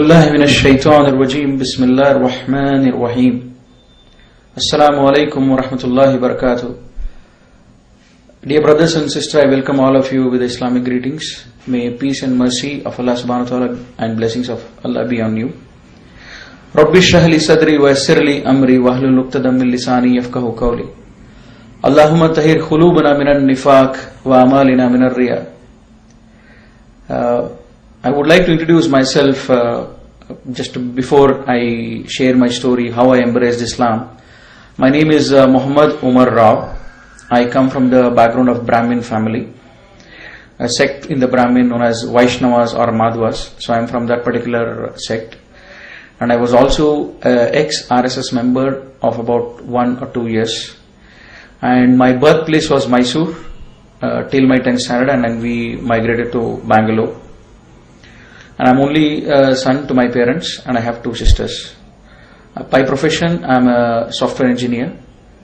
A'udzubillahi minash-shaytanir-rajim. Bismillahir-rahmanir-rahim. Assalamu alaikum wa rahmatullahi wa barakatuh. Dear brothers and sisters, I welcome all of you with Islamic greetings. May peace and mercy of Allah subhanahu wa ta'ala and blessings of Allah be on you. Rabbi shrah li sadri wa yassir li amri wahlul 'uqdatam min lisani yafqahu qawli. Allahumma tahhir qulubana minan nifaq wa amalina minar riya. I would like to introduce myself just before I share my story, how I embraced Islam. My name is Muhammad Umar Rao. I come from the background of Brahmin family, a sect in the Brahmin known as Vaishnavas or Madhvas. So I am from that particular sect. And I was also ex-RSS member of about 1 or 2 years. And my birthplace was Mysore till my 10th standard, and then we migrated to Bangalore. And I'm only son to my parents, and I have 2 sisters. By profession, I'm a software engineer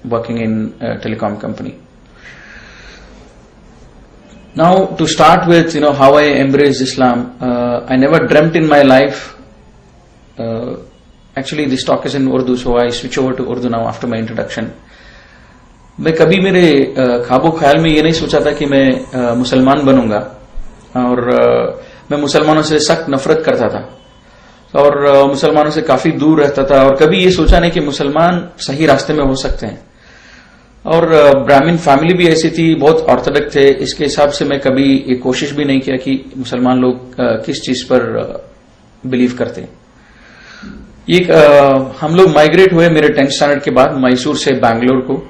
working in a telecom company. Now, to start with, how I embraced Islam, I never dreamt in my life. Actually, this talk is in Urdu, so I switch over to Urdu now after my introduction. मैं कभी मेरे ख्वाबो ख्याल में ये नहीं सोचा था कि मैं मुसलमान बनूंगा, और मैं मुसलमानों से सख्त नफरत करता था और मुसलमानों से काफी दूर रहता था, और कभी ये सोचा नहीं कि मुसलमान सही रास्ते में हो सकते हैं। और ब्राह्मण फैमिली भी ऐसी थी, बहुत ऑर्थोडॉक्स थे, इसके हिसाब से मैं कभी ये कोशिश भी नहीं किया कि मुसलमान लोग किस चीज पर बिलीव करते हैं। हम लोग माइग्रेट हुए मेरे 10th स्टैंडर्ड के बाद मैसूर से बैंगलोर को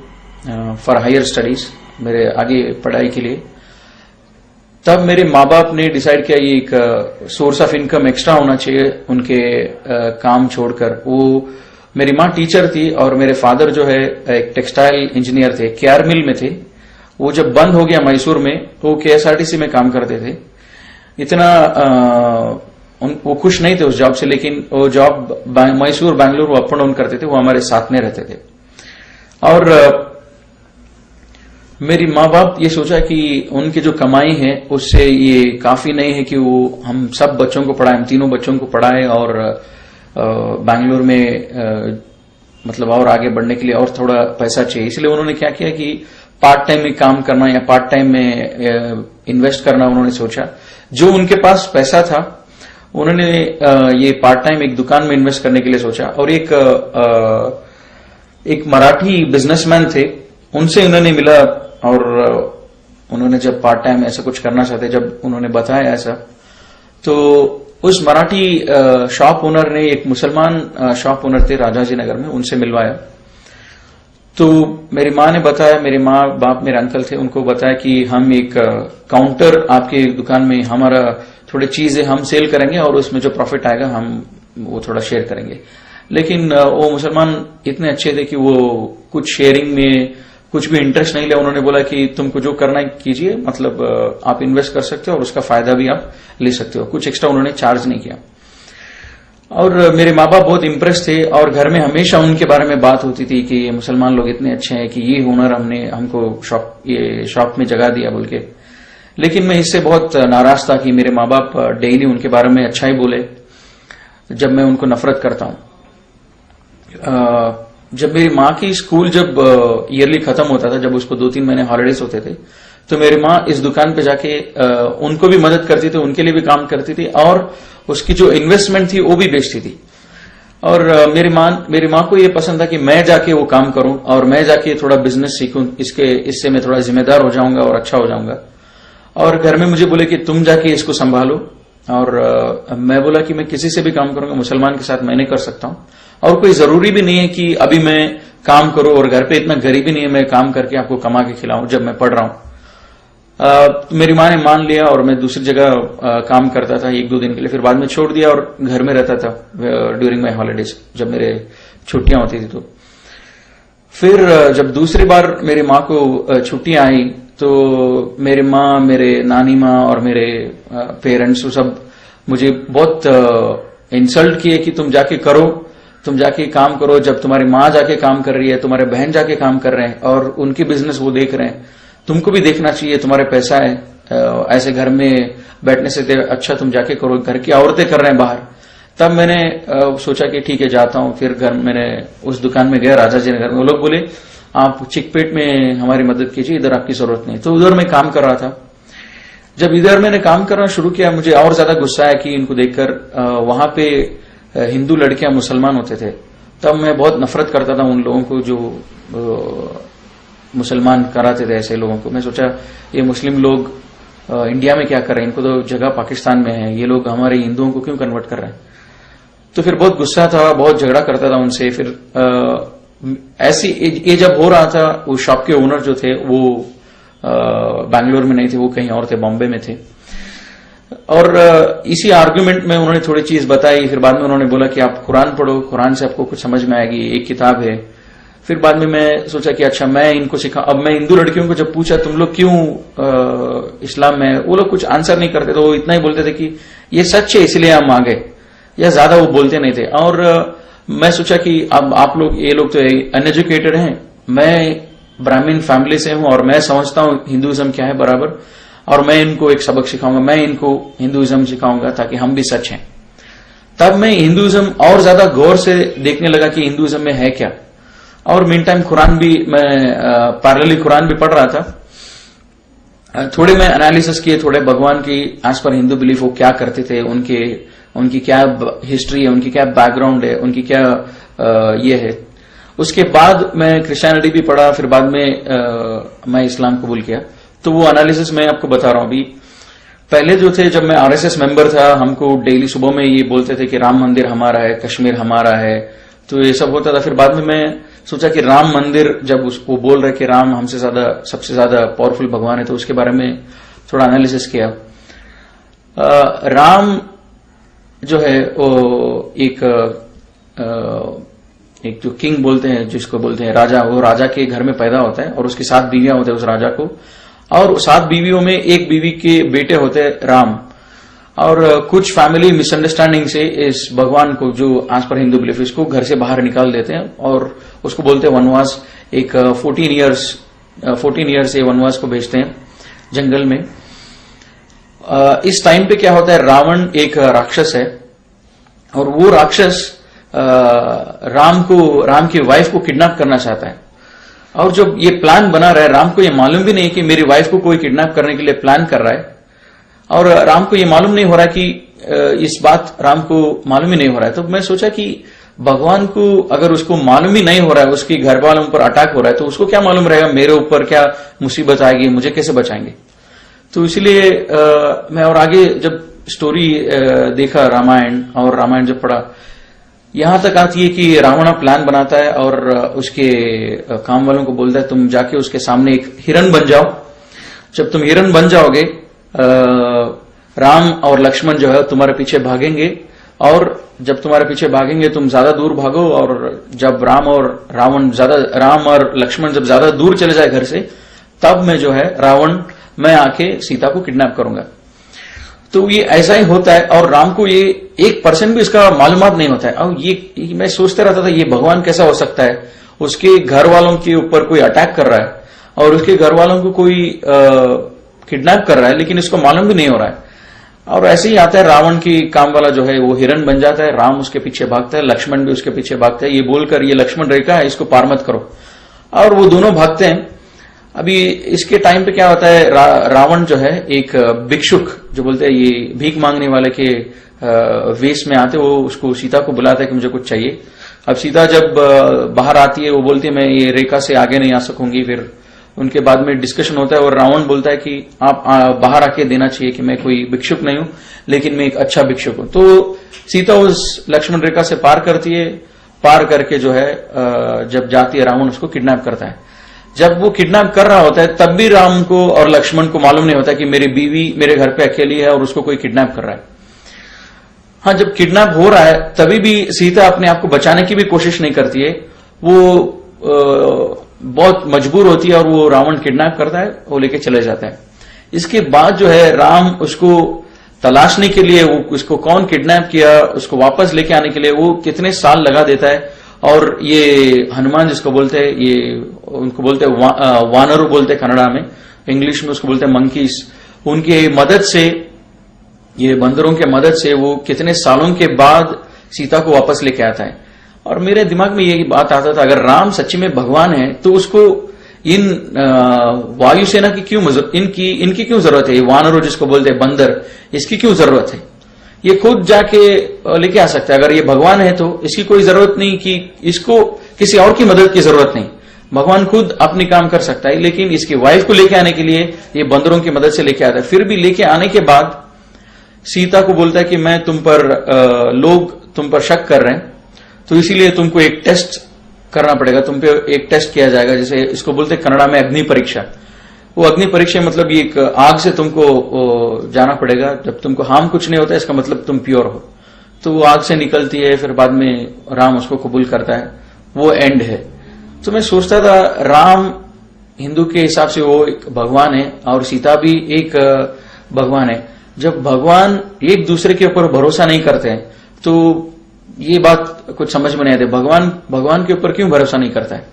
फॉर हायर स्टडीज, मेरे आगे पढ़ाई के लिए। तब मेरे माँ बाप ने डिसाइड किया ये एक सोर्स ऑफ इनकम एक्स्ट्रा होना चाहिए उनके काम छोड़कर। वो मेरी माँ टीचर थी और मेरे फादर जो है एक टेक्सटाइल इंजीनियर थे, केआर मिल में थे। वो जब बंद हो गया मैसूर में, तो वो केएसआरटीसी में काम करते थे। इतना वो खुश नहीं थे उस जॉब से, लेकिन वो जॉब मैसूर बैंगलोर वो अप एंड डाउन करते थे, वो हमारे साथ में रहते थे। और मेरी माँ बाप ये सोचा कि उनकी जो कमाई है उससे ये काफी नहीं है कि वो हम सब बच्चों को पढ़ाएं, हम तीनों बच्चों को पढ़ाएं, और बैंगलोर में मतलब और आगे बढ़ने के लिए और थोड़ा पैसा चाहिए। इसलिए उन्होंने क्या किया कि पार्ट टाइम में काम करना या पार्ट टाइम में इन्वेस्ट करना उन्होंने सोचा। जो उनके पास पैसा था उन्होंने ये पार्ट टाइम एक दुकान में इन्वेस्ट करने के लिए सोचा। और एक मराठी बिजनेसमैन थे, उनसे उन्होंने मिला, और उन्होंने जब पार्ट टाइम ऐसा कुछ करना चाहते, जब उन्होंने बताया ऐसा, तो उस मराठी शॉप ओनर ने एक मुसलमान शॉप ओनर थे राजाजी नगर में, उनसे मिलवाया। तो मेरी माँ ने बताया, मेरे माँ बाप मेरे अंकल थे, उनको बताया कि हम एक काउंटर आपके दुकान में, हमारा थोड़ी चीजें हम सेल करेंगे और उसमें जो प्रॉफिट आएगा हम वो थोड़ा शेयर करेंगे। लेकिन वो मुसलमान इतने अच्छे थे कि वो कुछ शेयरिंग में कुछ भी इंटरेस्ट नहीं लिया। उन्होंने बोला कि तुमको जो करना है कीजिए, मतलब आप इन्वेस्ट कर सकते हो और उसका फायदा भी आप ले सकते हो, कुछ एक्स्ट्रा उन्होंने चार्ज नहीं किया। और मेरे माँ बाप बहुत इंप्रेस थे, और घर में हमेशा उनके बारे में बात होती थी कि ये मुसलमान लोग इतने अच्छे हैं कि ये हुनर हमको शॉप में जगह दिया बोल के। लेकिन मैं इससे बहुत नाराज था कि मेरे माँ बाप डेली उनके बारे में अच्छा ही बोले, जब मैं उनको नफरत करता हूं। जब मेरी माँ की स्कूल जब ईयरली खत्म होता था, जब उसको 2-3 महीने हॉलिडेज होते थे, तो मेरी माँ इस दुकान पे जाके उनको भी मदद करती थी, उनके लिए भी काम करती थी, और उसकी जो इन्वेस्टमेंट थी वो भी बेचती थी। और मेरी माँ को ये पसंद था कि मैं जाके वो काम करूं और मैं जाके थोड़ा बिजनेस सीखूं, इससे मैं थोड़ा जिम्मेदार हो जाऊंगा और अच्छा हो जाऊंगा। और घर में मुझे बोले कि तुम जाके इसको संभालो, और मैं बोला कि मैं किसी से भी काम करूंगा, मुसलमान के साथ मैं नहीं कर सकता हूं, और कोई जरूरी भी नहीं है कि अभी मैं काम करूं, और घर पे इतना गरीबी नहीं है मैं काम करके आपको कमा के खिलाऊं जब मैं पढ़ रहा हूं। मेरी माँ ने मान लिया, और मैं दूसरी जगह काम करता था 1-2 दिन के लिए, फिर बाद में छोड़ दिया और घर में रहता था ड्यूरिंग माई हॉलीडेज, जब मेरे छुट्टियां होती थी। तो फिर जब दूसरी बार मेरी माँ को छुट्टियां आई, तो मेरी माँ, मेरे नानी माँ और मेरे पेरेंट्स सब मुझे बहुत इंसल्ट किए कि तुम जाके करो, तुम जाके काम करो। जब तुम्हारी माँ जाके काम कर रही है, तुम्हारे बहन जाके काम कर रहे हैं, और उनकी बिजनेस वो देख रहे हैं, तुमको भी देखना चाहिए, तुम्हारे पैसा है। ऐसे घर में बैठने से अच्छा तुम जाके करो, घर की औरतें कर रहे हैं बाहर, तब मैंने सोचा कि ठीक है जाता हूं। फिर घर मैंने उस दुकान में गया राजाजी नगर में। वो लोग बोले आप चिकपेट में हमारी मदद कीजिए, इधर आपकी जरूरत नहीं। तो उधर मैं काम कर रहा था। जब इधर मैंने काम करना शुरू किया, मुझे और ज्यादा गुस्सा आया कि इनको देखकर वहां पे हिंदू लड़कियां मुसलमान होते थे। तब मैं बहुत नफरत करता था उन लोगों को जो मुसलमान कराते थे ऐसे लोगों को। मैं सोचा ये मुस्लिम लोग इंडिया में क्या कर रहे हैं, इनको तो जगह पाकिस्तान में है, ये लोग हमारे हिंदुओं को क्यों कन्वर्ट कर रहे हैं। तो फिर बहुत गुस्सा था, बहुत झगड़ा करता था उनसे। फिर ऐसी ये जब हो रहा था, वो शॉप के ओनर जो थे वो बैंगलोर में नहीं थे, वो कहीं और थे, बॉम्बे में थे। और इसी आर्ग्यूमेंट में उन्होंने थोड़ी चीज बताई। फिर बाद में उन्होंने बोला कि आप कुरान पढ़ो, कुरान से आपको कुछ समझ में आएगी, एक किताब है। फिर बाद में मैं सोचा कि अच्छा मैं इनको सिखा। अब मैं हिंदू लड़कियों को जब पूछा तुम लोग क्यों इस्लाम में, वो लोग कुछ आंसर नहीं करते। तो वो इतना ही बोलते थे कि ये सच है इसलिए हम आ गए, या ज्यादा वो बोलते नहीं थे। और मैं सोचा कि अब आप लोग, ये लोग तो अनएजुकेटेड हैं, मैं ब्राह्मण फैमिली से हूं और मैं समझता हूं हिंदुइज्म क्या है बराबर, और मैं इनको एक सबक सिखाऊंगा, मैं इनको हिंदुइज्म सिखाऊंगा ताकि हम भी सच हैं। तब मैं हिंदुइज्म और ज्यादा गौर से देखने लगा कि हिंदुइज्म में है क्या। और मीन टाइम कुरान भी मैं पैरेलली कुरान भी पढ़ रहा था। थोड़े मैं एनालिसिस किए, थोड़े भगवान की एज पर हिंदू बिलीफ वो क्या करते थे, उनकी क्या हिस्ट्री है, उनकी क्या बैकग्राउंड है, उनकी क्या ये है। उसके बाद मैं क्रिश्चियनिटी भी पढ़ा। फिर बाद में मैं इस्लाम कबूल किया। तो वो एनालिसिस मैं आपको बता रहा हूं। अभी पहले जो थे, जब मैं आरएसएस मेंबर था, हमको डेली सुबह में ये बोलते थे कि राम मंदिर हमारा है, कश्मीर हमारा है, तो ये सब होता था। फिर बाद में मैं सोचा कि राम मंदिर, जब उसको बोल रहे कि राम हमसे ज्यादा, सबसे ज्यादा पावरफुल भगवान है, तो उसके बारे में थोड़ा एनालिसिस किया। राम जो है वो एक जो किंग बोलते हैं, जिसको बोलते हैं राजा, वो राजा के घर में पैदा होता है और उसकी 7 बीवियां होते हैं उस राजा को। और 7 बीवियों में एक बीवी के बेटे होते हैं राम। और कुछ फैमिली मिसअंडरस्टैंडिंग से इस भगवान को, जो एज पर हिंदू बिलीफ, इसको घर से बाहर निकाल देते हैं और उसको बोलते हैं वनवास। एक 14 ईयर्स ये वनवास को भेजते हैं जंगल में। इस टाइम पे क्या होता है, रावण एक राक्षस है और वो राक्षस राम की वाइफ को किडनैप करना चाहता है। और जब ये प्लान बना रहा है, राम को ये मालूम भी नहीं कि मेरी वाइफ को कोई किडनैप करने के लिए प्लान कर रहा है। और राम को ये मालूम नहीं हो रहा है कि इस बात राम को मालूम ही नहीं हो रहा है। तो मैं सोचा कि भगवान को अगर उसको मालूम ही नहीं हो रहा है, उसके घर वालों पर अटैक हो रहा है, तो उसको क्या मालूम रहेगा मेरे ऊपर क्या मुसीबत आएगी, मुझे कैसे बचाएंगे। तो इसलिए मैं और आगे जब स्टोरी देखा रामायण, और रामायण जब पढ़ा, यहां तक आती है कि रावण प्लान बनाता है और उसके काम वालों को बोलता है तुम जाके उसके सामने एक हिरन बन जाओ। जब तुम हिरन बन जाओगे, राम और लक्ष्मण जो है तुम्हारे पीछे भागेंगे, और जब तुम्हारे पीछे भागेंगे तुम ज्यादा दूर भागो, और जब राम और लक्ष्मण जब ज्यादा दूर चले जाए घर से, तब मैं आके सीता को किडनैप करूंगा। तो ये ऐसा ही होता है। और राम को ये 1% भी इसका मालूमात नहीं होता है। और ये मैं सोचते रहता था ये भगवान कैसा हो सकता है, उसके घर वालों के ऊपर कोई अटैक कर रहा है और उसके घर वालों को कोई किडनैप कर रहा है, लेकिन इसको मालूम भी नहीं हो रहा है। और ऐसे ही आता है, रावण की काम वाला जो है वो हिरन बन जाता है, राम उसके पीछे भागता है, लक्ष्मण भी उसके पीछे भागता है, ये बोलकर ये लक्ष्मण रेखा है, इसको पार मत करो। और वो दोनों भागते हैं। अभी इसके टाइम पे क्या होता है, रावण जो है एक भिक्षुक, जो बोलते हैं ये भीख मांगने वाले के वेश में आते, वो उसको सीता को बुलाता है कि मुझे कुछ चाहिए। अब सीता जब बाहर आती है, वो बोलती है मैं ये रेखा से आगे नहीं आ सकूंगी। फिर उनके बाद में डिस्कशन होता है और रावण बोलता है कि आप बाहर आके देना चाहिए कि मैं कोई भिक्षुक नहीं हूं, लेकिन मैं एक अच्छा भिक्षुक हूं। तो सीता उस लक्ष्मण रेखा से पार करती है। पार करके जो है जब जाती है, रावण उसको किडनैप करता है। जब वो किडनैप कर रहा होता है, तब भी राम को और लक्ष्मण को मालूम नहीं होता कि मेरी बीवी मेरे घर पे अकेली है और उसको कोई किडनैप कर रहा है। हाँ, जब किडनैप हो रहा है तभी भी सीता अपने आप को बचाने की भी कोशिश नहीं करती है। वो बहुत मजबूर होती है और वो रावण किडनैप करता है, वो लेके चले जाता है। इसके बाद जो है राम उसको तलाशने के लिए, वो उसको कौन किडनैप किया, उसको वापस लेके आने के लिए वो कितने साल लगा देता है। और ये हनुमान जिसको बोलते हैं, ये उनको बोलते हैं वानर बोलते हैं कन्नड़ा में, इंग्लिश में उसको बोलते हैं मंकीज। उनके मदद से, ये बंदरों के मदद से वो कितने सालों के बाद सीता को वापस लेके आता है। और मेरे दिमाग में यही बात आता था, अगर राम सच्ची में भगवान है तो उसको इन वायुसेना की क्यों इनकी क्यों जरूरत है? ये वानरों जिसको बोलते हैं बंदर, इसकी क्यों जरूरत है? ये खुद जाके लेके आ सकता है। अगर ये भगवान है तो इसकी कोई जरूरत नहीं कि इसको किसी और की मदद की जरूरत नहीं, भगवान खुद अपने काम कर सकता है। लेकिन इसकी वाइफ को लेके आने के लिए ये बंदरों की मदद से लेके आता है। फिर भी लेके आने के बाद सीता को बोलता है कि मैं तुम पर लोग तुम पर शक कर रहे हैं, तो इसीलिए तुमको एक टेस्ट करना पड़ेगा, तुम पे एक टेस्ट किया जाएगा, जैसे इसको बोलते हैं कन्नड़ा में अग्नि परीक्षा। वो अग्नि परीक्षा मतलब ये एक आग से तुमको जाना पड़ेगा। जब तुमको हार्म कुछ नहीं होता है, इसका मतलब तुम प्योर हो। तो वो आग से निकलती है, फिर बाद में राम उसको कबूल करता है, वो एंड है। तो मैं सोचता था राम हिंदू के हिसाब से वो एक भगवान है और सीता भी एक भगवान है। जब भगवान एक दूसरे के ऊपर भरोसा नहीं करते हैं तो ये बात कुछ समझ में नहीं आती, भगवान के ऊपर क्यों भरोसा नहीं करता है?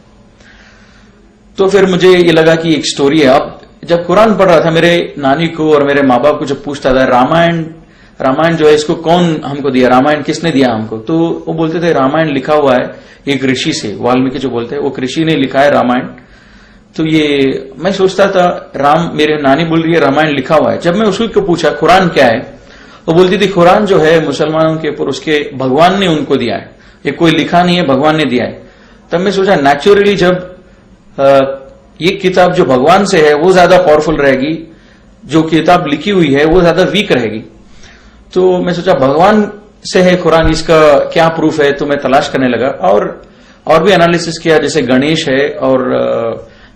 तो फिर मुझे ये लगा कि एक स्टोरी है। अब जब कुरान पढ़ रहा था, मेरे नानी को और मेरे माँ बाप को जब पूछता था रामायण जो है इसको कौन हमको दिया, रामायण किसने दिया हमको, तो वो बोलते थे रामायण लिखा हुआ है एक ऋषि से, वाल्मीकि जो बोलते हैं वो ऋषि ने लिखा है रामायण। तो ये मैं सोचता था मेरे नानी बोल रही है रामायण लिखा हुआ है। जब मैं उसको पूछा कुरान क्या है, वो बोलती थी कुरान जो है मुसलमानों के ऊपर उसके भगवान ने उनको दिया है, ये कोई लिखा नहीं है, भगवान ने दिया है। तब मैं सोचा नेचुरली जब ये किताब जो भगवान से है वो ज्यादा पावरफुल रहेगी, जो किताब लिखी हुई है वो ज्यादा वीक रहेगी। तो मैं सोचा भगवान से है कुरान, इसका क्या प्रूफ है? तो मैं तलाश करने लगा और भी एनालिसिस किया, जैसे गणेश है और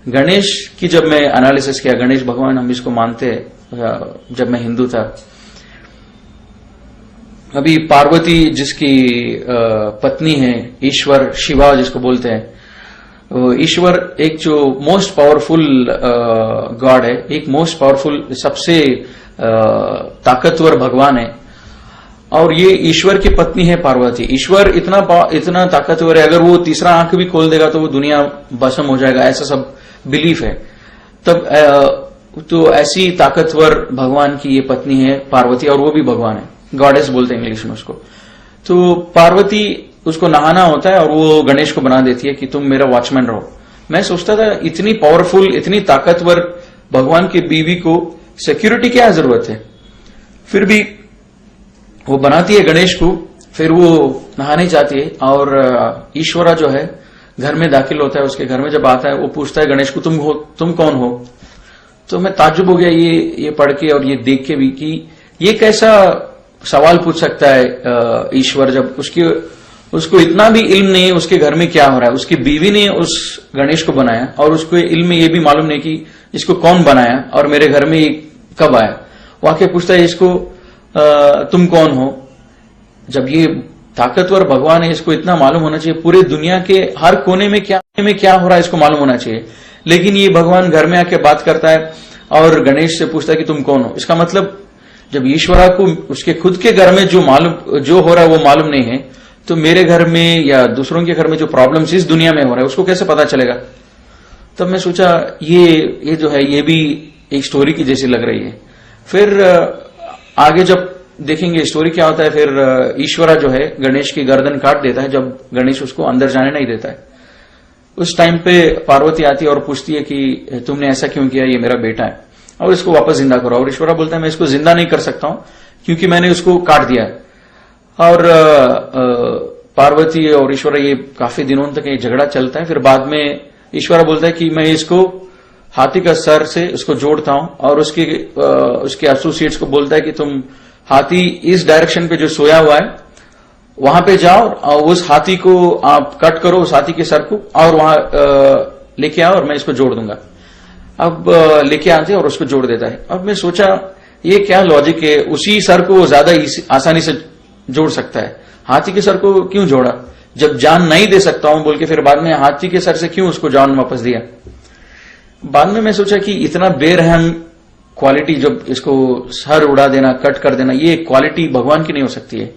गणेश की जब मैं एनालिसिस किया, गणेश भगवान हम इसको मानते हैं जब मैं हिंदू था। अभी पार्वती जिसकी पत्नी है, ईश्वर शिवा जिसको बोलते हैं, ईश्वर एक जो मोस्ट पावरफुल गॉड है, एक मोस्ट पावरफुल सबसे ताकतवर भगवान है। और ये ईश्वर की पत्नी है पार्वती। ईश्वर इतना ताकतवर है, अगर वो तीसरा आंख भी खोल देगा तो वो दुनिया भस्म हो जाएगा, ऐसा सब बिलीफ है। तब तो ऐसी ताकतवर भगवान की ये पत्नी है पार्वती, और वो भी भगवान है, गॉडेस बोलते हैं इंग्लिश में उसको। तो पार्वती उसको नहाना होता है और वो गणेश को बना देती है कि तुम मेरा वॉचमैन रहो। मैं सोचता था इतनी पावरफुल, इतनी ताकतवर भगवान की बीवी को सिक्योरिटी क्या जरूरत है? फिर भी वो बनाती है गणेश को, फिर वो नहाने जाती है और ईश्वरा जो है घर में दाखिल होता है। उसके घर में जब आता है वो पूछता है गणेश को तुम कौन हो? तो मैं ताज्जुब हो गया ये पढ़ के और ये देख के भी कि ये कैसा सवाल पूछ सकता है ईश्वर, जब उसको इतना भी इल्म नहीं है उसके घर में क्या हो रहा है। उसकी बीवी ने उस गणेश को बनाया और उसको इल्म में ये भी मालूम नहीं कि इसको कौन बनाया और मेरे घर में कब आया। वाकई पूछता है इसको तुम कौन हो? जब ये ताकतवर भगवान है, इसको इतना मालूम होना चाहिए, पूरे दुनिया के हर कोने में क्या हो रहा है इसको मालूम होना चाहिए। लेकिन ये भगवान घर में आके बात करता है और गणेश से पूछता है कि तुम कौन हो। इसका मतलब जब ईश्वरा को उसके खुद के घर में जो हो रहा है वो मालूम नहीं है, तो मेरे घर में या दूसरों के घर में जो प्रॉब्लम्स इस दुनिया में हो रहा है उसको कैसे पता चलेगा? तब मैं सोचा ये जो है ये भी एक स्टोरी की जैसी लग रही है। फिर आगे जब देखेंगे स्टोरी क्या होता है, फिर ईश्वरा जो है गणेश की गर्दन काट देता है जब गणेश उसको अंदर जाने नहीं देता है। उस टाइम पे पार्वती आती है और पूछती है कि तुमने ऐसा क्यों किया, ये मेरा बेटा है और इसको वापस जिंदा करो। और ईश्वरा बोलता है मैं इसको जिंदा नहीं कर सकता हूं क्योंकि मैंने उसको काट दिया है। और पार्वती और ईश्वरा ये काफी दिनों तक ये झगड़ा चलता है। फिर बाद में ईश्वरा बोलता है कि मैं इसको हाथी का सर से उसको जोड़ता हूं और उसके एसोसिएट्स को बोलता है कि तुम हाथी इस डायरेक्शन पे जो सोया हुआ है वहां पे जाओ और उस हाथी को आप कट करो, उस हाथी के सर को, और वहां लेके आओ और मैं इसको जोड़ दूंगा। अब लेके आते और उसको जोड़ देता है। अब मैं सोचा ये क्या लॉजिक है, उसी सर को ज्यादा आसानी से जोड़ सकता है, हाथी के सर को क्यों जोड़ा? जब जान नहीं दे सकता हूं बोल के फिर बाद में हाथी के सर से क्यों उसको जान वापस दिया? बाद में मैं सोचा कि इतना बेरहम क्वालिटी, जब इसको सर उड़ा देना, कट कर देना, ये क्वालिटी भगवान की नहीं हो सकती है।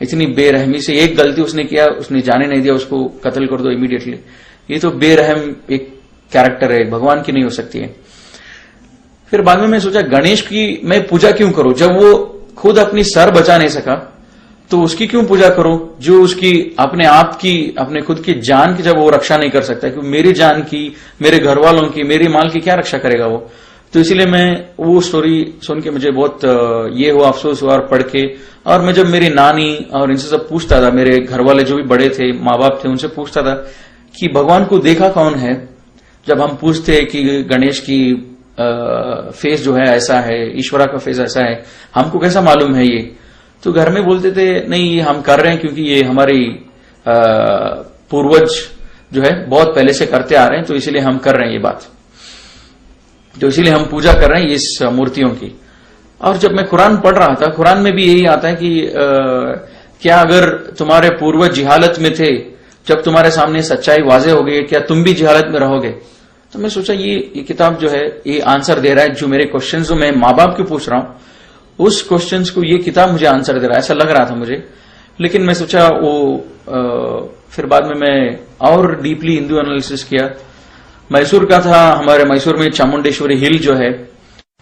इतनी बेरहमी से एक गलती उसने किया, उसने जाने नहीं दिया, उसको कत्ल कर दो इमीडिएटली। ये तो बेरहम एक कैरेक्टर है, भगवान की नहीं हो सकती है। फिर बाद में मैं सोचा गणेश की मैं पूजा क्यों करूं? जब वो खुद अपनी सर बचा नहीं सका तो उसकी क्यों पूजा करो जो उसकी अपने आप की अपने खुद की जान की जब वो रक्षा नहीं कर सकता, क्योंकि मेरी जान की, मेरे घर वालों की, मेरी माल की क्या रक्षा करेगा वो। तो इसीलिए मैं वो स्टोरी सुन के मुझे बहुत ये हुआ, अफसोस हुआ और पढ़ के। और मैं जब मेरी नानी और इनसे सब पूछता था, मेरे घर वाले जो भी बड़े थे, माँ बाप थे, उनसे पूछता था कि भगवान को देखा कौन है। जब हम पूछते कि गणेश की फेस जो है ऐसा है, ईश्वरा का फेस ऐसा है, हमको कैसा मालूम है ये। तो घर में बोलते थे नहीं ये हम कर रहे हैं क्योंकि ये हमारी पूर्वज जो है बहुत पहले से करते आ रहे हैं, तो इसीलिए हम कर रहे हैं ये बात, तो इसीलिए हम पूजा कर रहे हैं इस मूर्तियों की। और जब मैं कुरान पढ़ रहा था, कुरान में भी यही आता है कि क्या अगर तुम्हारे पूर्वज जिहालत में थे, जब तुम्हारे सामने सच्चाई वाजे हो गई, क्या तुम भी जिहालत में रहोगे। तो मैं सोचा ये किताब जो है ये आंसर दे रहा है जो मेरे क्वेश्चन जो मैं माँ बाप के पूछ रहा हूं, उस क्वेश्चंस को ये किताब मुझे आंसर दे रहा है, ऐसा लग रहा था मुझे। लेकिन मैं सोचा वो फिर बाद में मैं और डीपली हिंदू एनालिसिस किया। मैसूर का था, हमारे मैसूर में चामुंडेश्वरी हिल जो है,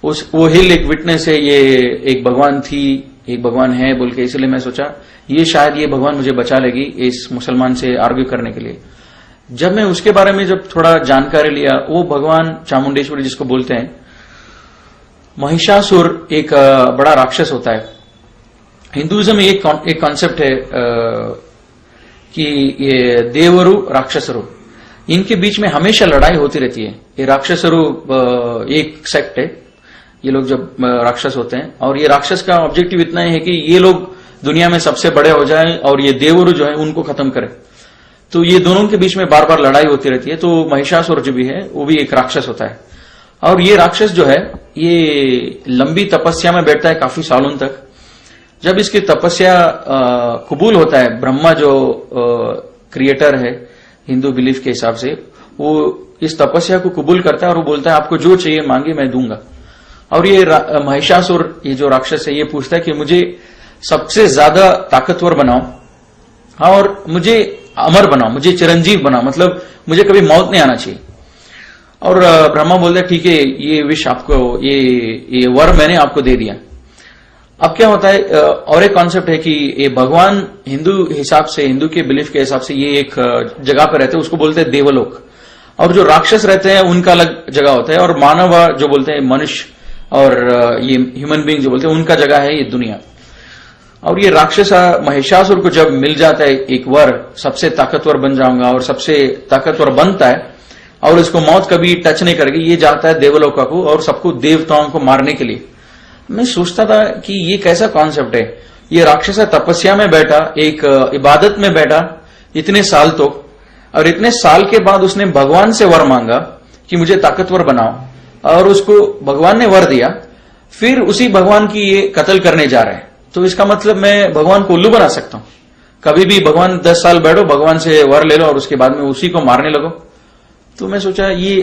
वो हिल एक विटनेस है, ये एक भगवान थी, एक भगवान है बोल के, इसलिए मैं सोचा ये शायद ये भगवान मुझे बचा लेगी इस मुसलमान से आर्ग्यू करने के लिए। जब मैं उसके बारे में जब थोड़ा जानकारी लिया, वो भगवान चामुंडेश्वरी जिसको बोलते हैं, महिषासुर एक बड़ा राक्षस होता है। हिंदुइज्म में एक कॉन्सेप्ट है कि ये देवरु राक्षसरु, इनके बीच में हमेशा लड़ाई होती रहती है। ये राक्षसरु एक सेक्ट है, ये लोग जब राक्षस होते हैं, और ये राक्षस का ऑब्जेक्टिव इतना है कि ये लोग दुनिया में सबसे बड़े हो जाएं और ये देवरु जो है उनको खत्म करें। तो ये दोनों के बीच में बार बार लड़ाई होती रहती है। तो महिषासुर जो भी है वो भी एक राक्षस होता है, और ये राक्षस जो है ये लंबी तपस्या में बैठता है काफी सालों तक। जब इसकी तपस्या कबूल होता है, ब्रह्मा जो क्रिएटर है हिंदू बिलीफ के हिसाब से, वो इस तपस्या को कबूल करता है और वो बोलता है आपको जो चाहिए मांगे मैं दूंगा। और ये महिषासुर ये जो राक्षस है ये पूछता है कि मुझे सबसे ज्यादा ताकतवर बनाओ और मुझे अमर बनाओ, मुझे चिरंजीव बनाओ, मतलब मुझे कभी मौत नहीं आना चाहिए। और ब्रह्मा बोलता है ठीक है, ये विश आपको, ये वर मैंने आपको दे दिया। अब क्या होता है, और एक कॉन्सेप्ट है कि ये भगवान हिंदू हिसाब से, हिंदू के बिलीफ के हिसाब से ये एक जगह पर रहते हैं, उसको बोलते हैं देवलोक। और जो राक्षस रहते हैं उनका अलग जगह होता है, और मानव जो बोलते हैं मनुष्य और ये ह्यूमन बीइंग जो बोलते हैं उनका जगह है ये दुनिया। और ये राक्षस महिषासुर को जब मिल जाता है एक वर, सबसे ताकतवर बन जाऊंगा, और सबसे ताकतवर बनता है और इसको मौत कभी टच नहीं करेगी, ये जाता है देवलोका को और सबको देवताओं को मारने के लिए। मैं सोचता था कि ये कैसा कॉन्सेप्ट है। ये राक्षस तपस्या में बैठा, एक इबादत में बैठा इतने साल तो, और इतने साल के बाद उसने भगवान से वर मांगा कि मुझे ताकतवर बनाओ, और उसको भगवान ने वर दिया। फिर उसी भगवान की ये कत्ल करने जा रहे हैं। तो इसका मतलब मैं भगवान को उल्लू बना सकता हूं। कभी भी भगवान 10 साल बैठो, भगवान से वर ले लो और उसके बाद में उसी को मारने लगो। तो मैं सोचा ये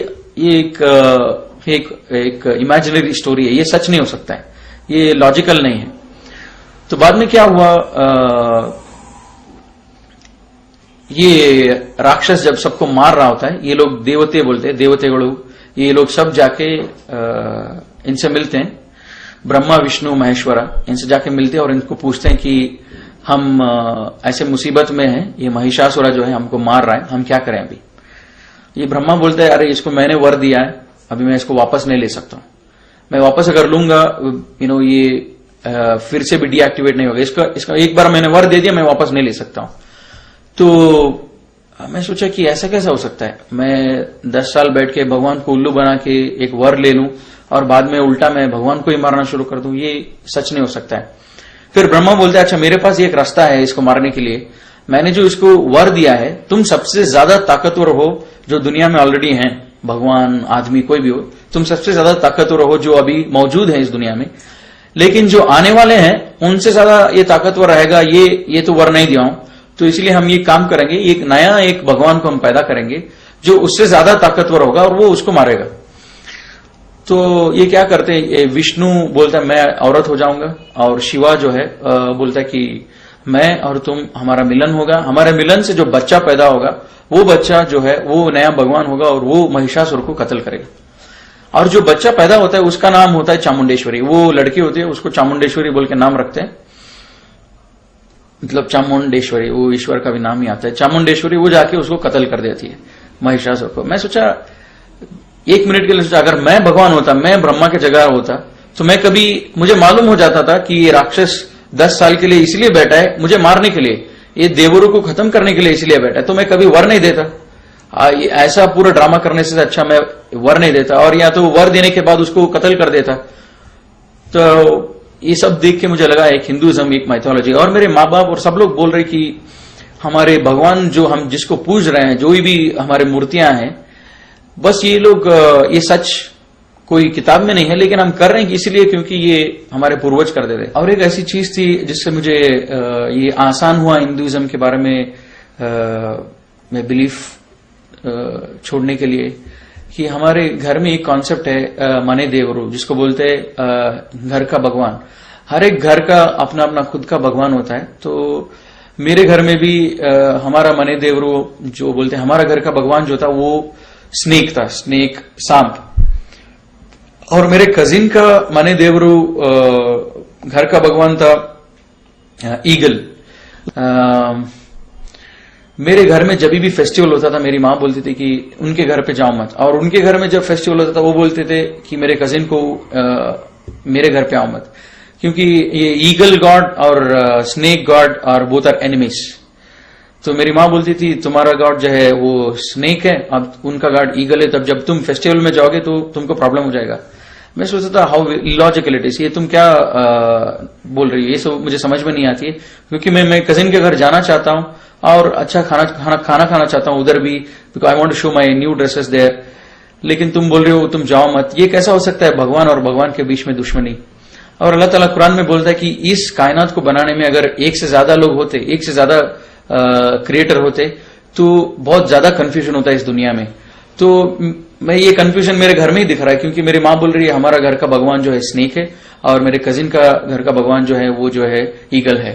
एक इमेजिनरी स्टोरी है, ये सच नहीं हो सकता है, ये लॉजिकल नहीं है। तो बाद में क्या हुआ, ये राक्षस जब सबको मार रहा होता है, ये लोग देवते बोलते हैं, देवतेगणु, ये लोग सब जाके इनसे मिलते हैं, ब्रह्मा विष्णु महेश्वरा, इनसे जाके मिलते हैं और इनको पूछते हैं कि हम ऐसे मुसीबत में हैं, ये महिषासुर जो है हमको मार रहा है, हम क्या करें अभी। ये ब्रह्मा बोलता है अरे इसको मैंने वर दिया है, अभी मैं इसको वापस नहीं ले सकता हूं, मैं वापस अगर लूंगा ये फिर से भी डीएक्टिवेट नहीं होगा, इसका एक बार मैंने वर दे दिया, मैं वापस नहीं ले सकता हूं। तो मैं सोचा कि ऐसा कैसा हो सकता है, मैं 10 साल बैठ के भगवान को उल्लू बना के एक वर ले लूं और बाद में उल्टा मैं भगवान को ही मारना शुरू कर दूं, ये सच नहीं हो सकता है। फिर ब्रह्मा बोलते हैं अच्छा मेरे पास एक रास्ता है इसको मारने के लिए, मैंने जो इसको वर दिया है, तुम सबसे ज्यादा ताकतवर हो जो दुनिया में ऑलरेडी हैं, भगवान आदमी कोई भी हो, तुम सबसे ज्यादा ताकतवर हो जो अभी मौजूद है इस दुनिया में, लेकिन जो आने वाले हैं उनसे ज्यादा ये ताकतवर रहेगा, ये तो वर नहीं दिया हूं। तो इसलिए हम ये काम करेंगे, एक नया एक भगवान को हम पैदा करेंगे जो उससे ज्यादा ताकतवर होगा और वो उसको मारेगा। तो ये क्या करते हैं, विष्णु बोलता है मैं औरत हो जाऊंगा, और शिवा जो है बोलता है कि मैं और तुम, हमारा मिलन होगा, हमारे मिलन से जो बच्चा पैदा होगा वो बच्चा जो है वो नया भगवान होगा और वो महिषासुर को कत्ल करेगा। और जो बच्चा पैदा होता है उसका नाम होता है चामुंडेश्वरी, वो लड़की होती है उसको चामुंडेश्वरी बोल के नाम रखते हैं। मतलब चामुंडेश्वरी, वो ईश्वर का भी नाम ही आता है, चामुंडेश्वरी, वो जाके उसको कत्ल कर देती है महिषासुर को। मैं सोचा, एक मिनट के लिए सोचा, अगर मैं भगवान होता, मैं ब्रह्मा की जगह होता, तो मैं कभी, मुझे मालूम हो जाता था कि ये राक्षस 10 साल के लिए इसलिए बैठा है मुझे मारने के लिए, ये देवरों को खत्म करने के लिए इसलिए बैठा है, तो मैं कभी वर नहीं देता। ऐसा पूरा ड्रामा करने से अच्छा मैं वर नहीं देता, और या तो वर देने के बाद उसको कत्ल कर देता। तो ये सब देख के मुझे लगा एक हिंदुइज्म, एक माइथोलॉजी। और मेरे माँ बाप और सब लोग बोल रहे कि हमारे भगवान जो हम जिसको पूज रहे हैं, जो भी हमारे मूर्तियां हैं, बस ये लोग, ये सच कोई किताब में नहीं है, लेकिन हम कर रहे हैं इसलिए क्योंकि ये हमारे पूर्वज कर देते। और एक ऐसी चीज थी जिससे मुझे ये आसान हुआ हिंदुइज्म के बारे में मैं बिलीफ छोड़ने के लिए, कि हमारे घर में एक कॉन्सेप्ट है मने देवरू, जिसको बोलते हैं घर का भगवान। हर एक घर का अपना अपना खुद का भगवान होता है। तो मेरे घर में भी हमारा मने देवरू जो बोलते हैं, हमारा घर का भगवान जो था वो स्नेक था, स्नेक, सांप। और मेरे कजिन का मने देवरू घर का भगवान था ईगल। मेरे घर में जब भी फेस्टिवल होता था मेरी माँ बोलती थी कि उनके घर पे जाओ मत, और उनके घर में जब फेस्टिवल होता था वो बोलते थे कि मेरे कजिन को मेरे घर पे आओ मत, क्योंकि ये ईगल गॉड और स्नेक गॉड और बोथ आर एनिमीज। तो मेरी माँ बोलती थी तुम्हारा गॉड जो है वो स्नेक है, अब उनका गॉड ईगल है, तब जब तुम फेस्टिवल में जाओगे तो तुमको प्रॉब्लम हो जाएगा। मैं सोचता था हाउ इलॉजिकल इट इज, ये तुम क्या बोल रही हो, ये सब मुझे समझ में नहीं आती है, क्योंकि मैं कजिन के घर जाना चाहता हूं और अच्छा खाना खाना चाहता हूं उधर भी, because I want to show my new dresses there, लेकिन तुम बोल रहे हो तुम जाओ मत। ये कैसा हो सकता है, भगवान और भगवान के बीच में दुश्मनी। और अल्लाह ताला कुरान में बोलता है कि इस कायनात को बनाने में अगर एक से ज्यादा लोग होते, एक से ज्यादा क्रिएटर होते, तो बहुत ज्यादा कंफ्यूजन होता है इस दुनिया में। तो मैं ये कंफ्यूजन मेरे घर में ही दिख रहा है, क्योंकि मेरी माँ बोल रही है हमारा घर का भगवान जो है स्नेक है, और मेरे कजिन का घर का भगवान जो है वो जो है ईगल है।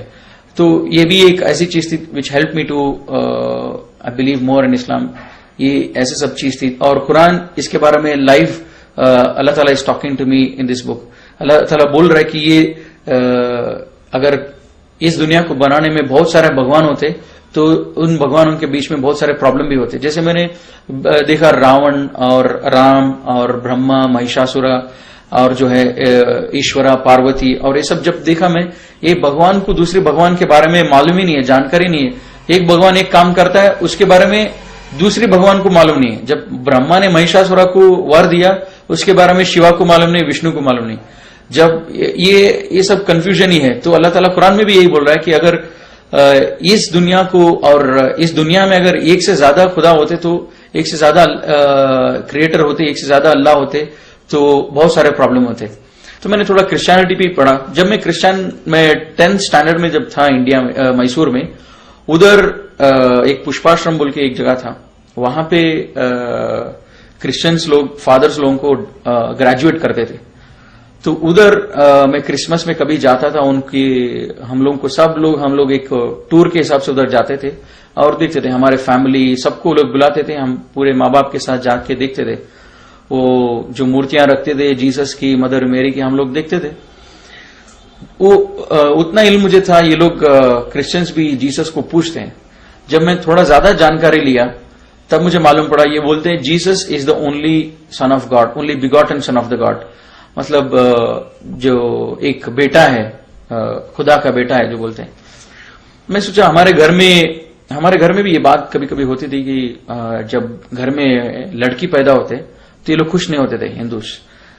तो ये भी एक ऐसी चीज थी which help me to I believe more in Islam. ये ऐसे सब चीज थी, और कुरान इसके बारे में लाइव अल्लाह ताला is talking to me in this book. Allah Ta'ala बोल रहा है कि ये अगर इस दुनिया को बनाने में बहुत सारे भगवान होते तो उन भगवानों के बीच में बहुत सारे प्रॉब्लम भी होते। जैसे मैंने देखा रावण और राम और ब्रह्मा, महिषासुरा और जो है ईश्वरा, पार्वती, और ये सब जब देखा मैं, ये भगवान को दूसरे भगवान के बारे में मालूम ही नहीं है, जानकारी नहीं है। एक भगवान एक काम करता है, उसके बारे में दूसरे भगवान को मालूम नहीं है। जब ब्रह्मा ने महिषासुरा को वर दिया, उसके बारे में शिवा को मालूम नहीं, विष्णु को मालूम नहीं। जब ये सब कंफ्यूजन ही है, तो अल्लाह ताला कुरान में भी यही बोल रहा है कि अगर इस दुनिया को, और इस दुनिया में अगर एक से ज्यादा खुदा होते, तो एक से ज्यादा क्रिएटर होते, एक से ज्यादा अल्लाह होते, तो बहुत सारे प्रॉब्लम होते। तो मैंने थोड़ा क्रिश्चियनिटी भी पढ़ा। जब मैं 10th स्टैंडर्ड में जब था इंडिया में, मैसूर में, उधर एक पुष्पाश्रम बोल के एक जगह था, वहां पे क्रिश्चियंस लोग, फादर्स लोगों को ग्रेजुएट करते थे। तो उधर मैं क्रिसमस में कभी जाता था, उनकी हम लोग एक टूर के हिसाब से उधर जाते थे और देखते थे। हमारे फैमिली सबको लोग बुलाते थे, हम पूरे माँ बाप के साथ जाके देखते थे। वो जो मूर्तियां रखते थे जीसस की, मदर मेरी की, हम लोग देखते थे। वो उतना इल्म मुझे था, ये लोग क्रिश्चियंस भी जीसस को पूछते हैं। जब मैं थोड़ा ज्यादा जानकारी लिया तब मुझे मालूम पड़ा, ये बोलते हैं Jesus is the only son of God, only begotten son of the God. मतलब जो एक बेटा है, खुदा का बेटा है जो बोलते हैं। मैं सोचा हमारे घर में भी ये बात कभी कभी होती थी कि जब घर में लड़की पैदा होते तो ये लोग खुश नहीं होते थे हिंदूस,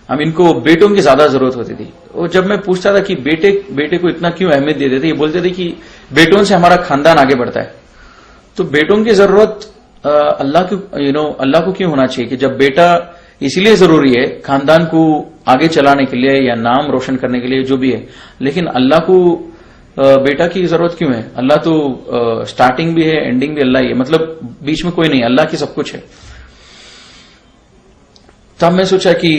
हम इनको बेटों की ज्यादा जरूरत होती थी। और जब मैं पूछता था कि बेटे को इतना क्यों अहमियत देते थे, ये बोलते थे कि बेटों से हमारा खानदान आगे बढ़ता है। तो बेटों की जरूरत अल्लाह को क्यों होना चाहिए, कि जब बेटा इसीलिए जरूरी है खानदान को आगे चलाने के लिए या नाम रोशन करने के लिए, जो भी है, लेकिन अल्लाह को बेटा की जरूरत क्यों है? अल्लाह तो स्टार्टिंग भी है, एंडिंग भी अल्लाह ही है, मतलब बीच में कोई नहीं, अल्लाह की सब कुछ है। तब मैं सोचा कि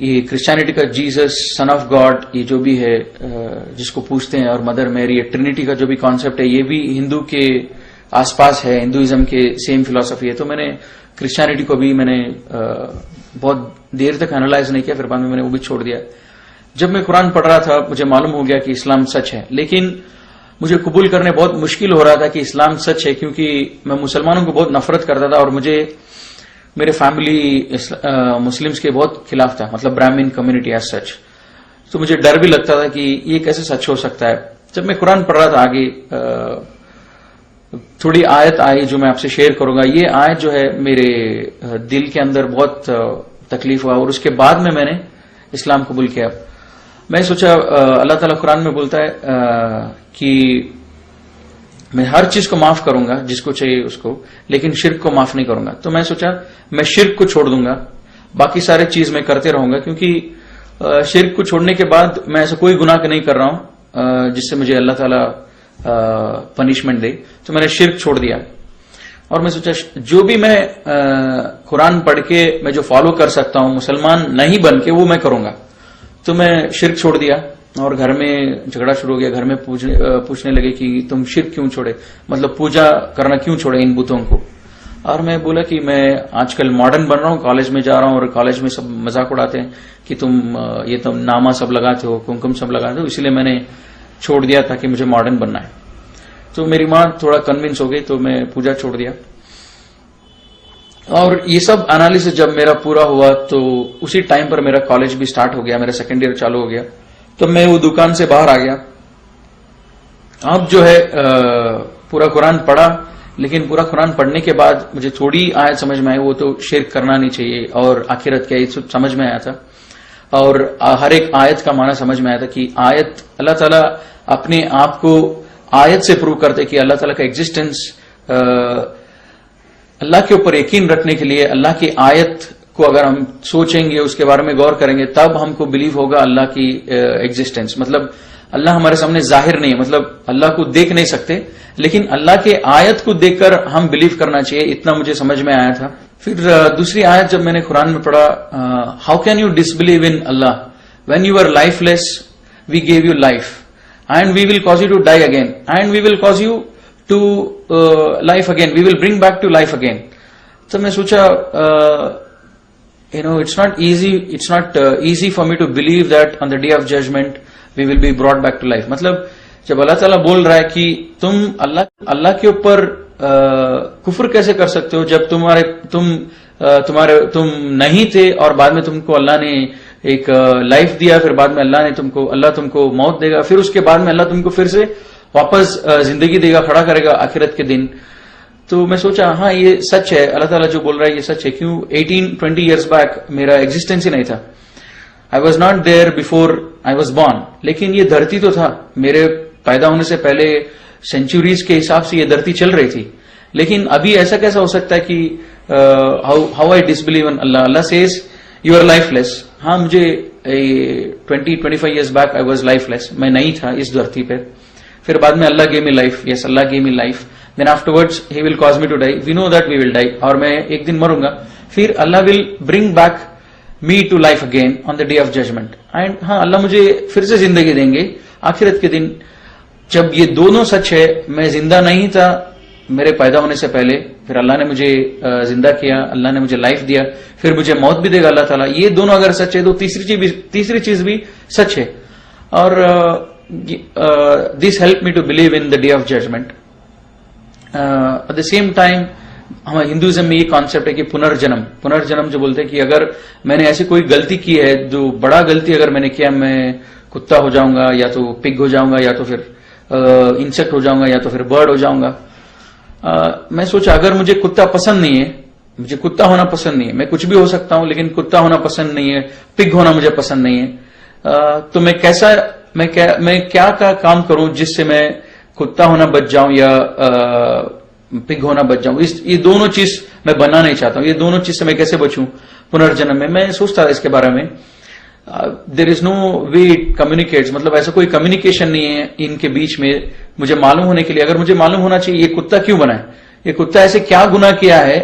ये क्रिश्चियनिटी का जीसस सन ऑफ गॉड, ये जो भी है जिसको पूछते हैं, और मदर मैरी, ट्रिनिटी का जो भी कॉन्सेप्ट है, ये भी हिंदू के आसपास है, हिंदुइज्म के सेम फिलॉसफी है। तो मैंने क्रिश्चियनिटी को भी बहुत देर तक एनालाइज नहीं किया, फिर बाद में मैंने वो भी छोड़ दिया। जब मैं कुरान पढ़ रहा था मुझे मालूम हो गया कि इस्लाम सच है, लेकिन मुझे कबूल करने बहुत मुश्किल हो रहा था कि इस्लाम सच है, क्योंकि मैं मुसलमानों को बहुत नफरत करता था और मुझे मेरे फैमिली मुस्लिम्स के बहुत खिलाफ था, मतलब ब्राह्मण कम्युनिटी एज सच। तो मुझे डर भी लगता था कि ये कैसे सच हो सकता है। जब मैं कुरान पढ़ रहा था आगे थोड़ी आयत आई जो मैं आपसे शेयर करूंगा। ये आयत जो है मेरे दिल के अंदर बहुत तकलीफ हुआ और उसके बाद में मैंने इस्लाम कबूल किया। मैं सोचा अल्लाह ताला कुरान में बोलता है कि मैं हर चीज को माफ करूंगा जिसको चाहिए उसको, लेकिन शिर्क को माफ नहीं करूंगा। तो मैं सोचा मैं शिर्क को छोड़ दूंगा, बाकी सारे चीज मैं करते रहूंगा, क्योंकि शिर्क को छोड़ने के बाद मैं ऐसा कोई गुनाह नहीं कर रहा हूं जिससे मुझे अल्लाह ताला पनिशमेंट दे। तो मैंने शिर्क छोड़ दिया और मैं सोचा जो भी मैं कुरान पढ़ के मैं जो फॉलो कर सकता हूं मुसलमान नहीं बन के, वो मैं करूंगा। तो मैं शिर्क छोड़ दिया और घर में झगड़ा शुरू हो गया। घर में पूछने लगे कि तुम शिर्क क्यों छोड़े, मतलब पूजा करना क्यों छोड़े इन बुतों को। और मैं बोला कि मैं आजकल मॉडर्न बन रहा हूं, कॉलेज में जा रहा हूं और कॉलेज में सब मजाक उड़ाते हैं कि तुम नामा सब लगाते हो, कुमकुम सब लगाते हो, इसलिए मैंने छोड़ दिया ताकि मुझे मॉडर्न बनना है। तो मेरी मां थोड़ा कन्विंस हो गई, तो मैं पूजा छोड़ दिया। और ये सब एनालिसिस जब मेरा पूरा हुआ तो उसी टाइम पर मेरा कॉलेज भी स्टार्ट हो गया, मेरा सेकेंड ईयर चालू हो गया। तो मैं वो दुकान से बाहर आ गया। अब जो है पूरा कुरान पढ़ा, लेकिन पूरा कुरान पढ़ने के बाद मुझे थोड़ी आयत समझ में आई, वो तो शिर्क करना नहीं चाहिए और आखिरत क्या, ये सब समझ में आया था। और हर एक आयत का माना समझ में आया था कि आयत अल्लाह ताला अपने आप को आयत से प्रूव करते कि अल्लाह ताला का एग्जिस्टेंस, अल्लाह के ऊपर यकीन रखने के लिए अल्लाह की आयत को अगर हम सोचेंगे, उसके बारे में गौर करेंगे, तब हमको बिलीव होगा अल्लाह की एग्जिस्टेंस। मतलब अल्लाह हमारे सामने जाहिर नहीं है, मतलब अल्लाह को देख नहीं सकते, लेकिन अल्लाह के आयत को देखकर हम बिलीव करना चाहिए, इतना मुझे समझ में आया था। फिर दूसरी आयत जब मैंने कुरान में पढ़ा, how can you disbelieve in Allah when you are lifeless, we gave you life and we will cause you to die again and we will cause you to life again, we will bring back to life again. तो मैं सोचा it's not easy for me to believe that on the day of judgment we will be brought back to life। मतलब जब अल्लाह ताला बोल रहा है कि तुम अल्लाह के ऊपर कुफ्र कैसे कर सकते हो जब तुम नहीं थे और बाद में तुमको अल्लाह ने एक लाइफ दिया, फिर बाद में अल्लाह तुमको मौत देगा, फिर उसके बाद में अल्लाह तुमको फिर से वापस जिंदगी देगा, खड़ा करेगा आखिरत के दिन। तो मैं सोचा हाँ ये सच है, अल्लाह ताला जो बोल रहा है ये सच है। क्यों 18-20 ईयर्स बैक मेरा एग्जिस्टेंस ही नहीं था, I was not there before I was born. लेकिन ये धरती तो था, मेरे पैदा होने से पहले सेंचुरीज के हिसाब से ये धरती चल रही थी। लेकिन अभी ऐसा कैसा हो सकता है कि how I disbelieve in Allah, Allah says you are lifeless. हाँ मुझे 20-25 years back I was lifeless, मैं नहीं था इस धरती पे। फिर बाद में Allah gave me life, yes Allah gave me life, then afterwards he will cause me to die, we know that we will die, और मैं एक दिन मरूंगा, फिर Allah will bring back me to life again on the day of judgement. And हाँ अल्लाह मुझे फिर से जिंदगी देंगे आखिरत के दिन। जब ये दोनों सच है, मैं जिंदा नहीं था मेरे पैदा होने से पहले, फिर अल्लाह ने मुझे जिंदा किया, अल्लाह ने मुझे लाइफ दिया, फिर मुझे मौत भी देगा अल्लाह ताला, ये दोनों अगर सच है तो तीसरी चीज भी सच है। और this help me to believe in the day of judgement. At the same time हमारे हिंदुइज्म में ये कॉन्सेप्ट है कि पुनर्जन्म जो बोलते हैं कि अगर मैंने ऐसी कोई गलती की है, जो बड़ा गलती अगर मैंने किया, मैं कुत्ता हो जाऊंगा या तो पिग हो जाऊंगा या तो फिर इंसेक्ट हो जाऊंगा या तो फिर बर्ड हो जाऊंगा। मैं सोचा अगर मुझे कुत्ता पसंद नहीं है, मुझे कुत्ता होना पसंद नहीं है, मैं कुछ भी हो सकता हूं लेकिन कुत्ता होना पसंद नहीं है, पिग होना मुझे पसंद नहीं है, तो मैं क्या काम करूं जिससे मैं कुत्ता होना बच जाऊं या पिग होना बच जाऊं। ये दोनों चीज मैं बनना नहीं चाहता हूं, ये दोनों चीज से मैं कैसे बचूं पुनर्जन्म में। मैं सोचता था इसके बारे में। There is no way it communicates, मतलब ऐसा कोई कम्युनिकेशन नहीं है इनके बीच में मुझे मालूम होने के लिए। अगर मुझे मालूम होना चाहिए ये कुत्ता क्यों बना है, ये कुत्ता ऐसे क्या गुनाह किया है,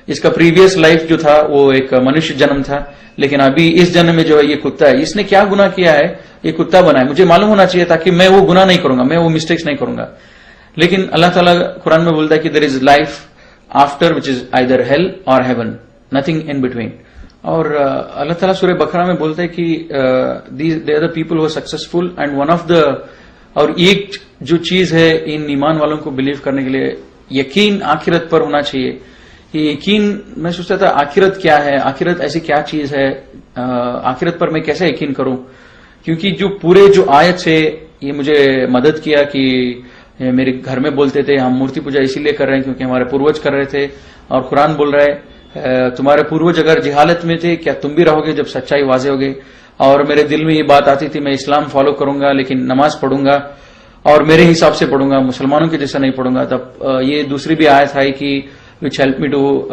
इसका प्रीवियस लाइफ जो था वो एक मनुष्य जन्म था, लेकिन अभी इस जन्म में जो है ये कुत्ता है, इसने क्या गुनाह किया है, ये कुत्ता बना है, मुझे मालूम होना चाहिए ताकि मैं वो गुनाह नहीं करूंगा, मैं वो मिस्टेक्स नहीं करूंगा। लेकिन अल्लाह ताला कुरान में बोलता है कि there is life after which is either hell और हेवन, नथिंग इन बिटवीन। और अल्लाह ताला सूरह बकरा में बोलता है कि they are the people who are successful and one of the और एक जो चीज है इन ईमान वालों को बिलीव करने के लिए, यकीन आखिरत पर होना चाहिए। ये यकीन, मैं सोचता था आखिरत क्या है, आखिरत ऐसी क्या चीज है, आखिरत पर मैं कैसे यकीन करूं। क्योंकि जो पूरे जो आयत से ये मुझे मदद किया कि मेरे घर में बोलते थे हम मूर्ति पूजा इसीलिए कर रहे हैं क्योंकि हमारे पूर्वज कर रहे थे, और कुरान बोल रहा है तुम्हारे पूर्वज अगर जिहालत में थे क्या तुम भी रहोगे जब सच्चाई वाजे होगे। और मेरे दिल में ये बात आती थी मैं इस्लाम फॉलो करूंगा लेकिन नमाज पढ़ूंगा और मेरे हिसाब से पढ़ूंगा, मुसलमानों के जैसा नहीं पढ़ूंगा। तब ये दूसरी भी आयत है कि विच हेल्प मी टू,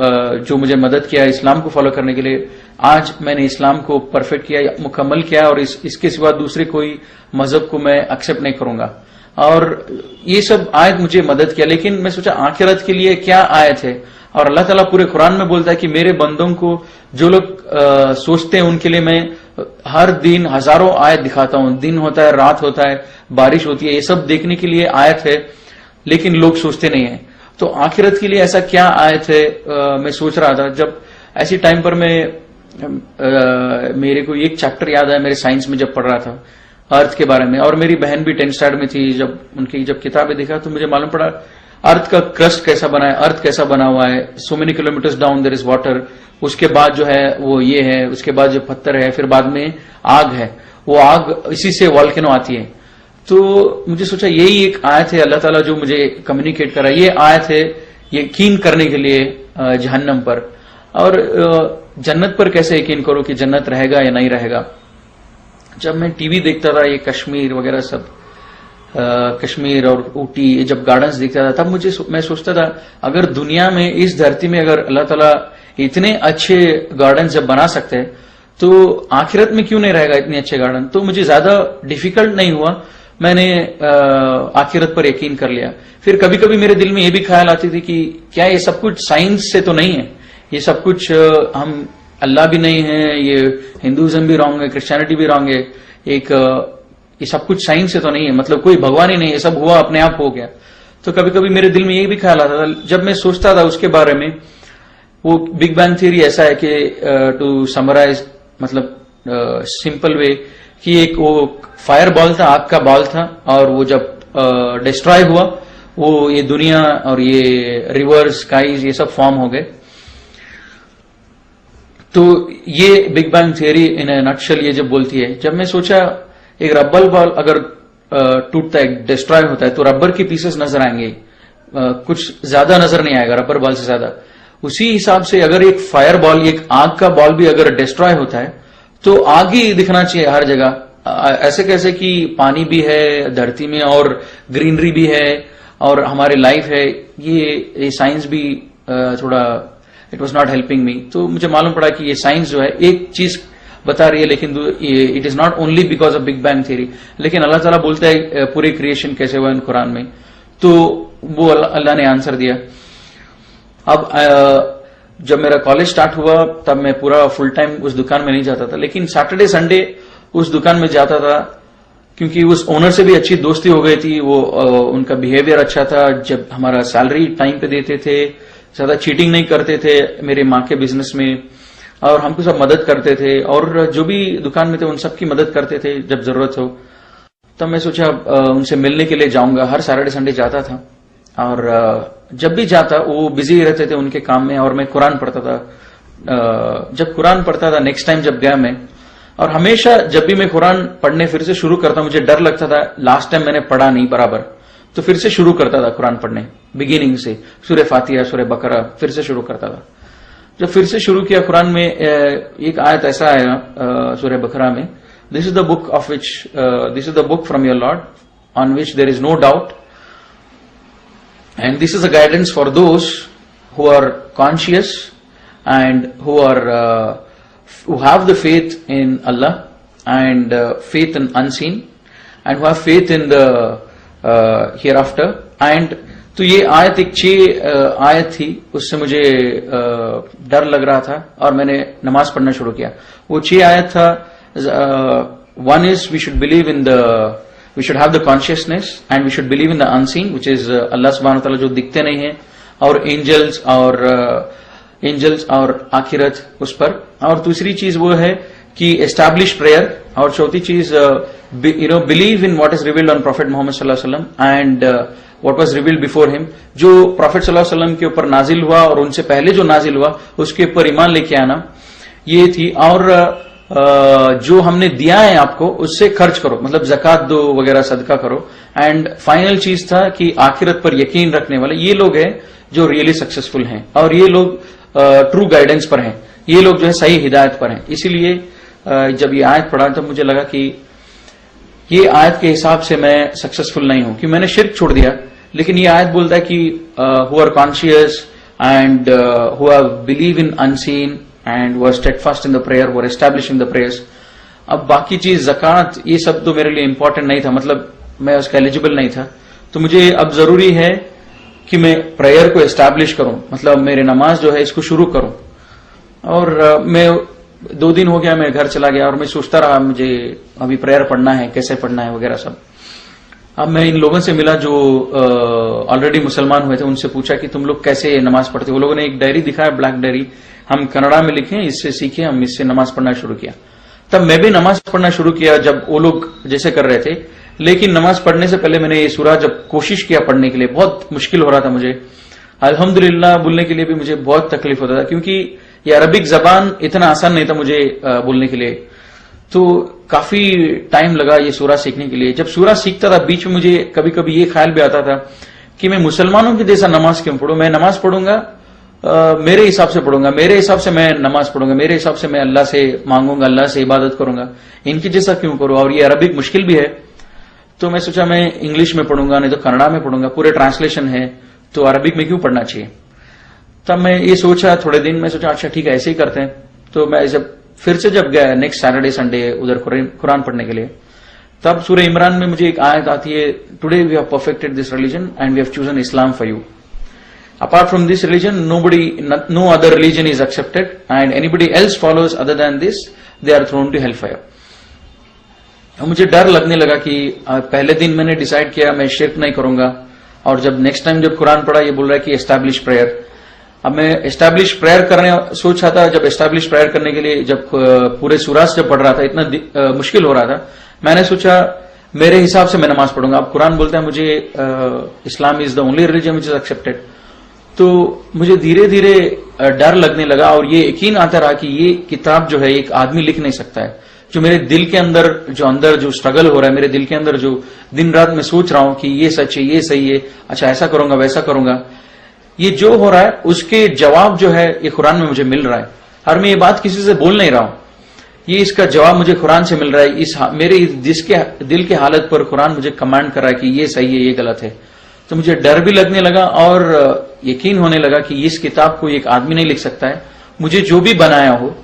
जो मुझे मदद किया इस्लाम को फॉलो करने के लिए। आज मैंने इस्लाम को परफेक्ट किया, मुकम्मल किया, और इसके सिवा दूसरे कोई मजहब को मैं एक्सेप्ट नहीं करूंगा। और ये सब आयत मुझे मदद किया। लेकिन मैं सोचा आखिरत के लिए क्या आयत है, और अल्लाह ताला पूरे कुरान में बोलता है कि मेरे बंदों को जो लोग सोचते हैं उनके लिए मैं हर दिन हजारों आयत दिखाता हूं। दिन होता है, रात होता है, बारिश होती है, ये सब देखने के लिए आयत है, लेकिन लोग सोचते नहीं है। तो आखिरत के लिए ऐसा क्या आयत है, मैं सोच रहा था। जब ऐसी टाइम पर मेरे को एक चैप्टर याद आया मेरे साइंस में जब पढ़ रहा था अर्थ के बारे में, और मेरी बहन भी 10th स्टैंडर्ड में थी। जब किताबें देखा तो मुझे मालूम पड़ा अर्थ का क्रस्ट कैसा बना है, अर्थ कैसा बना हुआ है, so many kilometres down there is water, उसके बाद जो है वो ये है, उसके बाद जो पत्थर है, फिर बाद में आग है, वो आग इसी से वॉल्केनो आती है। तो मुझे सोचा यही एक आयत है अल्लाह ताला जो मुझे कम्युनिकेट करा, ये आयत है यकीन करने के लिए जहन्नम पर। और जन्नत पर कैसे यकीन करो कि जन्नत रहेगा या नहीं रहेगा। जब मैं टीवी देखता था ये कश्मीर वगैरह सब, कश्मीर और ऊटी जब गार्डन्स देखता था, तब मैं सोचता था अगर दुनिया में इस धरती में अगर अल्लाह ताला इतने अच्छे गार्डन जब बना सकते हैं तो आखिरत में क्यों नहीं रहेगा इतने अच्छे गार्डन। तो मुझे ज्यादा डिफिकल्ट नहीं हुआ, मैंने आखिरत पर यकीन कर लिया। फिर कभी कभी मेरे दिल में ये भी ख्याल आती थी कि क्या ये सब कुछ साइंस से तो नहीं है, ये सब कुछ हम अल्लाह भी नहीं है, ये हिंदुइज्म भी रॉन्ग है, क्रिश्चियनिटी भी रॉन्ग है, ये सब कुछ साइंस से तो नहीं है, मतलब कोई भगवान ही नहीं, ये सब हुआ अपने आप हो गया। तो कभी कभी मेरे दिल में ये भी ख्याल आता था। जब मैं सोचता था उसके बारे में, वो बिग बैंग थ्योरी ऐसा है कि टू समराइज, मतलब सिंपल वे, कि एक वो फायर बॉल था, आग का बॉल था, और वो जब डिस्ट्रॉय हुआ वो ये दुनिया और ये रिवर्स स्काईज ये सब फॉर्म हो गए। तो ये बिग बैंग थियरी इन ए नटशेल ये जब बोलती है। जब मैं सोचा एक रबर बॉल अगर टूटता है, डिस्ट्रॉय होता है, तो रबर के पीसेस नजर आएंगे, कुछ ज्यादा नजर नहीं आएगा रबर बॉल से ज्यादा। उसी हिसाब से अगर एक फायर बॉल, एक आग का बॉल भी अगर डिस्ट्रॉय होता है तो आग ही दिखना चाहिए हर जगह। ऐसे कैसे कि पानी भी है धरती में और ग्रीनरी भी है और हमारी लाइफ है, ये साइंस भी थोड़ा it was not helping me. तो मुझे मालूम पड़ा कि ये साइंस जो है एक चीज बता रही है, लेकिन it is not only because of big bang theory. लेकिन अल्लाह ताला बोलता है पूरे क्रिएशन कैसे हुआ इन कुरान में, तो वो अल्लाह ने आंसर दिया। अब जब मेरा कॉलेज स्टार्ट हुआ तब मैं पूरा फुल टाइम उस दुकान में नहीं जाता था, लेकिन सैटरडे संडे उस दुकान में जाता था क्योंकि उस ओनर से भी अच्छी दोस्ती हो गई थी। वो उनका बिहेवियर अच्छा था, जब हमारा सैलरी टाइम पे देते थे, ज्यादा चीटिंग नहीं करते थे मेरे माँ के बिजनेस में, और हमको सब मदद करते थे, और जो भी दुकान में थे उन सबकी मदद करते थे जब जरूरत हो। तब मैं सोचा उनसे मिलने के लिए जाऊंगा। हर सैटरडे संडे जाता था, और जब भी जाता वो बिजी रहते थे उनके काम में, और मैं कुरान पढ़ता था। जब कुरान पढ़ता था नेक्स्ट टाइम जब गया मैं, और हमेशा जब भी मैं कुरान पढ़ने फिर से शुरू करता, मुझे डर लगता था लास्ट टाइम मैंने पढ़ा नहीं बराबर, तो फिर से शुरू करता था कुरान पढ़ने बिगिनिंग से, सूरह फातिहा, सूरह बकरा, फिर से शुरू करता था। जब फिर से शुरू किया कुरान में, एक आयत ऐसा आया सूरह बकरा में, this is the book of which this is the book from your lord on which there is no doubt, and this is a guidance for those who are conscious and who have the faith in Allah and faith in unseen and who have faith in the hereafter. And तो ये आयत एक 6 आयत थी, उससे मुझे डर लग रहा था और मैंने नमाज पढ़ना शुरू किया। वो 6 आयत था, one is we should believe in we should have the consciousness and we should believe in the unseen, which is Allah subhanahu wa ta'ala जो दिखते नहीं है, और एंजल्स और आखिरत उस पर। और दूसरी चीज वो है कि एस्टैब्लिश प्रेयर, और चौथी चीज believe in what is revealed on prophet Muhammad सल्लल्लाहु अलैहि वसल्लम and what was revealed before him. जो प्रॉफिट सल्लल्लाहु अलैहि वसल्लम के ऊपर नाजिल हुआ और उनसे पहले जो नाजिल हुआ उसके ऊपर ईमान लेके आना, ये थी। और जो हमने दिया है आपको उससे खर्च करो, मतलब जकात दो वगैरह, सदका करो। एंड फाइनल चीज था कि आखिरत पर यकीन रखने वाले ये लोग हैं जो रियली सक्सेसफुल हैं, और ये लोग ट्रू गाइडेंस पर हैं, ये लोग जो है सही हिदायत पर हैं। इसीलिए जब ये आयत पढ़ा तब मुझे लगा कि ये आयत के हिसाब से मैं सक्सेसफुल नहीं हूं, कि मैंने शिर्क छोड़ दिया। लेकिन ये आयत बोलता है कि who are conscious and who have believe in unseen and were steadfast in the prayer, were establishing the prayers. अब बाकी चीज जकात ये सब तो मेरे लिए इंपॉर्टेंट नहीं था, मतलब मैं उसका एलिजिबल नहीं था। तो मुझे अब जरूरी है कि मैं प्रेयर को एस्टैब्लिश करूं, मतलब मेरे नमाज जो है इसको शुरू करूं। और मैं 2 दिन हो गया, मैं घर चला गया और मैं सोचता रहा मुझे अभी प्रेयर पढ़ना है, कैसे पढ़ना है वगैरह सब। अब मैं इन लोगों से मिला जो ऑलरेडी मुसलमान हुए थे, उनसे पूछा कि तुम लोग कैसे नमाज पढ़ते हो। वो लोगों ने एक डायरी दिखाया, ब्लैक डायरी, हम कन्नड़ा में लिखे, इससे सीखे, हम इससे नमाज पढ़ना शुरू किया। तब मैं भी नमाज पढ़ना शुरू किया जब वो लोग जैसे कर रहे थे। लेकिन नमाज पढ़ने से पहले मैंने ये सूरा जब कोशिश किया पढ़ने के लिए, बहुत मुश्किल हो रहा था मुझे। अल्हम्दुलिल्लाह बोलने के लिए भी मुझे बहुत तकलीफ होता था, क्योंकि ये अरबिक जबान इतना आसान नहीं था मुझे बोलने के लिए। तो काफी टाइम लगा ये सूरा सीखने के लिए। जब सूरा सीखता था बीच में मुझे कभी कभी ये ख्याल भी आता था कि मैं मुसलमानों की जैसा नमाज क्यों पढ़ूं। मैं नमाज पढ़ूंगा मेरे हिसाब से पढ़ूंगा, मेरे हिसाब से मैं नमाज पढ़ूंगा, मेरे हिसाब से मैं अल्लाह से मांगूंगा, अल्लाह से इबादत करूंगा, इनकी जैसा क्यों करूं। और ये अरबिक मुश्किल भी है, तो मैं सोचा मैं इंग्लिश में पढ़ूंगा, नहीं तो कन्नड़ा में पढ़ूंगा, पूरे ट्रांसलेशन है, तो अरबिक में क्यों पढ़ना चाहिए। तब मैं ये सोचा, थोड़े दिन में सोचा अच्छा ठीक है ऐसे ही करते हैं। तो मैं जब फिर से जब गया नेक्स्ट सैटरडे संडे उधर कुरान पढ़ने के लिए, तब सूरह इमरान में मुझे एक आयत आती है, today we have perfected this religion and we have chosen Islam for you. Apart from this religion no other religion is accepted and anybody else follows other than this they are thrown to hellfire. मुझे डर लगने लगा कि पहले दिन मैंने decide किया मैं शिर्क नहीं करूंगा, और जब नेक्स्ट टाइम जब कुरान पढ़ा ये बोल रहा है कि एस्टैब्लिश प्रेयर। अब मैं एस्टैब्लिश प्रेयर करने सोच रहा था, जब एस्टैब्लिश प्रेयर करने के लिए जब पूरे सूराज जब पढ़ रहा था इतना मुश्किल हो रहा था, मैंने सोचा मेरे हिसाब से मैं नमाज पढ़ूंगा। अब कुरान बोलता है मुझे Islam is the only religion which is accepted. तो मुझे धीरे धीरे डर लगने लगा और ये यकीन आता रहा कि ये किताब जो है एक आदमी लिख नहीं सकता है। जो मेरे दिल के अंदर जो स्ट्रगल हो रहा है, मेरे दिल के अंदर जो दिन रात में सोच रहा हूं कि ये सच है, ये सही है, अच्छा ऐसा करूंगा वैसा करूंगा, ये जो हो रहा है उसके जवाब जो है ये कुरान में मुझे मिल रहा है। और मैं ये बात किसी से बोल नहीं रहा हूं, ये इसका जवाब मुझे कुरान से मिल रहा है। मेरे जिसके दिल के हालत पर कुरान मुझे कमांड कर रहा है कि ये सही है, ये गलत है। तो मुझे डर भी लगने लगा और यकीन होने लगा कि इस किताब को एक आदमी नहीं लिख सकता है। मुझे जो भी बनाया हो,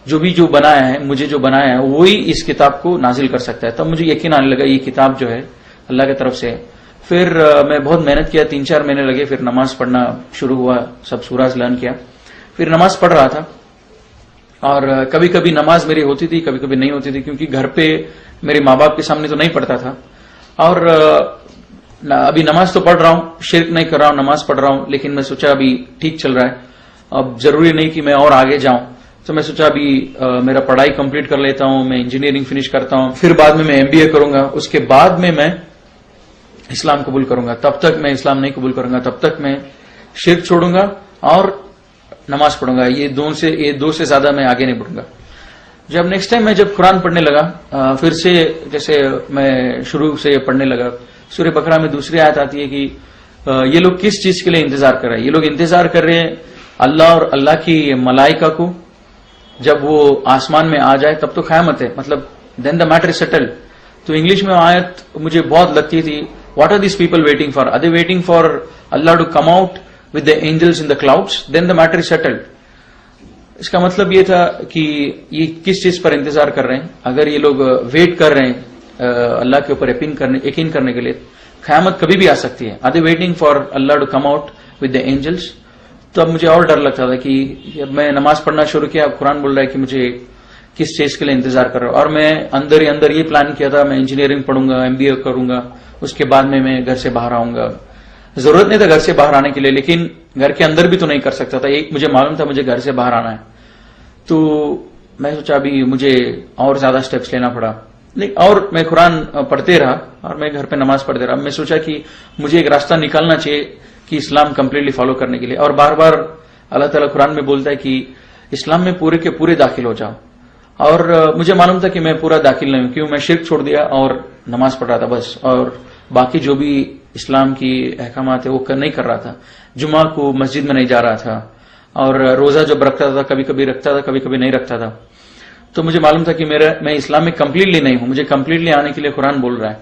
जो बनाया है, मुझे जो बनाया है वही इस किताब को नाजिल कर सकता है। तब मुझे यकीन आने लगा ये किताब जो है अल्लाह की तरफ से है। फिर मैं बहुत मेहनत किया, 3-4 महीने लगे, फिर नमाज पढ़ना शुरू हुआ, सब सूराज लर्न किया, फिर नमाज पढ़ रहा था। और कभी कभी नमाज मेरी होती थी, कभी कभी नहीं होती थी, क्योंकि घर पे मेरे माँ बाप के सामने तो नहीं पढ़ता था। और अभी नमाज तो पढ़ रहा हूं, शिर्क नहीं कर रहा हूं, नमाज पढ़ रहा हूं, लेकिन मैं सोचा अभी ठीक चल रहा है, अब जरूरी नहीं कि मैं और आगे जाऊं। तो मैं सोचा अभी मेरा पढ़ाई कंप्लीट कर लेता हूं, मैं इंजीनियरिंग फिनिश करता हूं, फिर बाद में मैं MBA करूंगा, उसके बाद में मैं इस्लाम कबूल करूंगा। तब तक मैं इस्लाम नहीं कबूल करूंगा, तब तक मैं शिर्क छोड़ूंगा और नमाज पढ़ूंगा। ये दो से ज्यादा मैं आगे नहीं बढ़ूंगा। जब नेक्स्ट टाइम मैं जब कुरान पढ़ने लगा, फिर से जैसे मैं शुरू से पढ़ने लगा, सूरह बकरा में दूसरी आयत आती है कि ये लोग किस चीज के लिए इंतजार कर रहे हैं। ये लोग इंतजार कर रहे हैं अल्लाह और अल्लाह की मलाइका को, जब वो आसमान में आ जाए तब तो क़यामत है, मतलब then the matter is settled. तो इंग्लिश में आयत मुझे बहुत लगती थी, what are this people waiting for, are they waiting for Allah to come out with the angels in the clouds, then the matter is settled. इसका मतलब ये था कि ये किस चीज पर इंतजार कर रहे हैं। अगर ये लोग वेट कर रहे हैं अल्लाह के ऊपर यकीन करने के लिए, क़यामत कभी भी आ सकती है। Are they waiting for Allah to come out with the angels. तो अब मुझे और डर लगता था कि मैं नमाज पढ़ना शुरू किया, अब कुरान बोल रहा है कि मुझे किस चीज के लिए इंतजार कर रहा हूं। और मैं अंदर ही अंदर ये प्लान किया था मैं इंजीनियरिंग पढ़ूंगा, MBA करूंगा, उसके बाद में मैं घर से बाहर आऊंगा। जरूरत नहीं था घर से बाहर आने के लिए, लेकिन घर के अंदर भी तो नहीं कर सकता था। एक मुझे मालूम था मुझे घर से बाहर आना है। तो मैं सोचा अभी मुझे और ज्यादा स्टेप्स लेना पड़ा, नहीं, और मैं कुरान पढ़ते रहा और मैं घर पे नमाज पढ़ते रहा। मैं सोचा कि मुझे एक रास्ता निकालना चाहिए कि इस्लाम कंप्लीटली फॉलो करने के लिए। और बार बार अल्लाह ताला कुरान में बोलता है कि इस्लाम में पूरे के पूरे दाखिल हो जाओ। और मुझे मालूम था कि मैं पूरा दाखिल नहीं हूं, क्यों मैं शिर्क छोड़ दिया और नमाज पढ़ रहा था बस, और बाकी जो भी इस्लाम की अहकामात है वो नहीं कर रहा था। जुमा को मस्जिद में नहीं जा रहा था, और रोजा जब रखता था कभी कभी रखता था, कभी कभी नहीं रखता था। तो मुझे मालूम था कि मैं इस्लाम में कंप्लीटली नहीं हूं, मुझे कंप्लीटली आने के लिए कुरान बोल रहा है,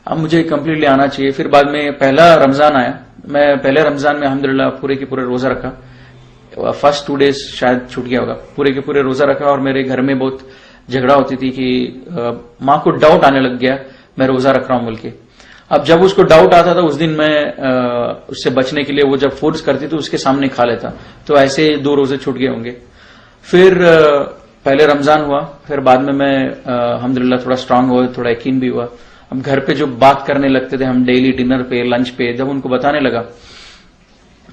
अब मुझे कंप्लीटली आना चाहिए। फिर बाद में पहला रमजान आया, मैं पहले रमजान में अल्हम्दुलिल्लाह पूरे के पूरे रोजा रखा। फर्स्ट 2 डेज शायद छूट गया होगा, पूरे के पूरे रोजा रखा। और मेरे घर में बहुत झगड़ा होती थी कि माँ को डाउट आने लग गया मैं रोजा रख रहा हूं बोल के। अब जब उसको डाउट आता था उस दिन मैं उससे बचने के लिए, वो जब फोर्स करती तो उसके सामने खा लेता। तो ऐसे 2 रोजे छूट गए होंगे। फिर पहले रमजान हुआ, फिर बाद में मैं अल्हम्दुलिल्लाह थोड़ा स्ट्रांग हुआ, थोड़ा यकीन भी हुआ। अब घर पे जो बात करने लगते थे हम डेली डिनर पे, लंच पे, जब उनको बताने लगा,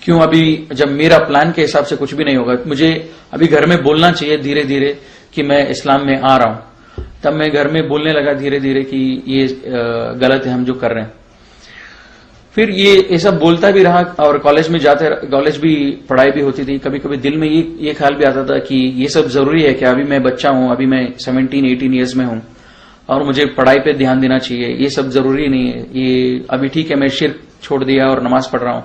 क्यों अभी जब मेरा प्लान के हिसाब से कुछ भी नहीं होगा, मुझे अभी घर में बोलना चाहिए धीरे धीरे कि मैं इस्लाम में आ रहा हूं, तब मैं घर में बोलने लगा धीरे धीरे कि ये गलत है हम जो कर रहे हैं। फिर ये सब बोलता भी रहा, और कॉलेज में जाते, कॉलेज भी पढ़ाई भी होती थी। कभी कभी दिल में ये ख्याल भी आता था कि ये सब जरूरी है क्या, अभी मैं बच्चा हूं, अभी मैं 17-18 ईयर्स में हूं और मुझे पढ़ाई पे ध्यान देना चाहिए, ये सब जरूरी नहीं है। ये अभी ठीक है मैं शिर्क छोड़ दिया और नमाज पढ़ रहा हूं,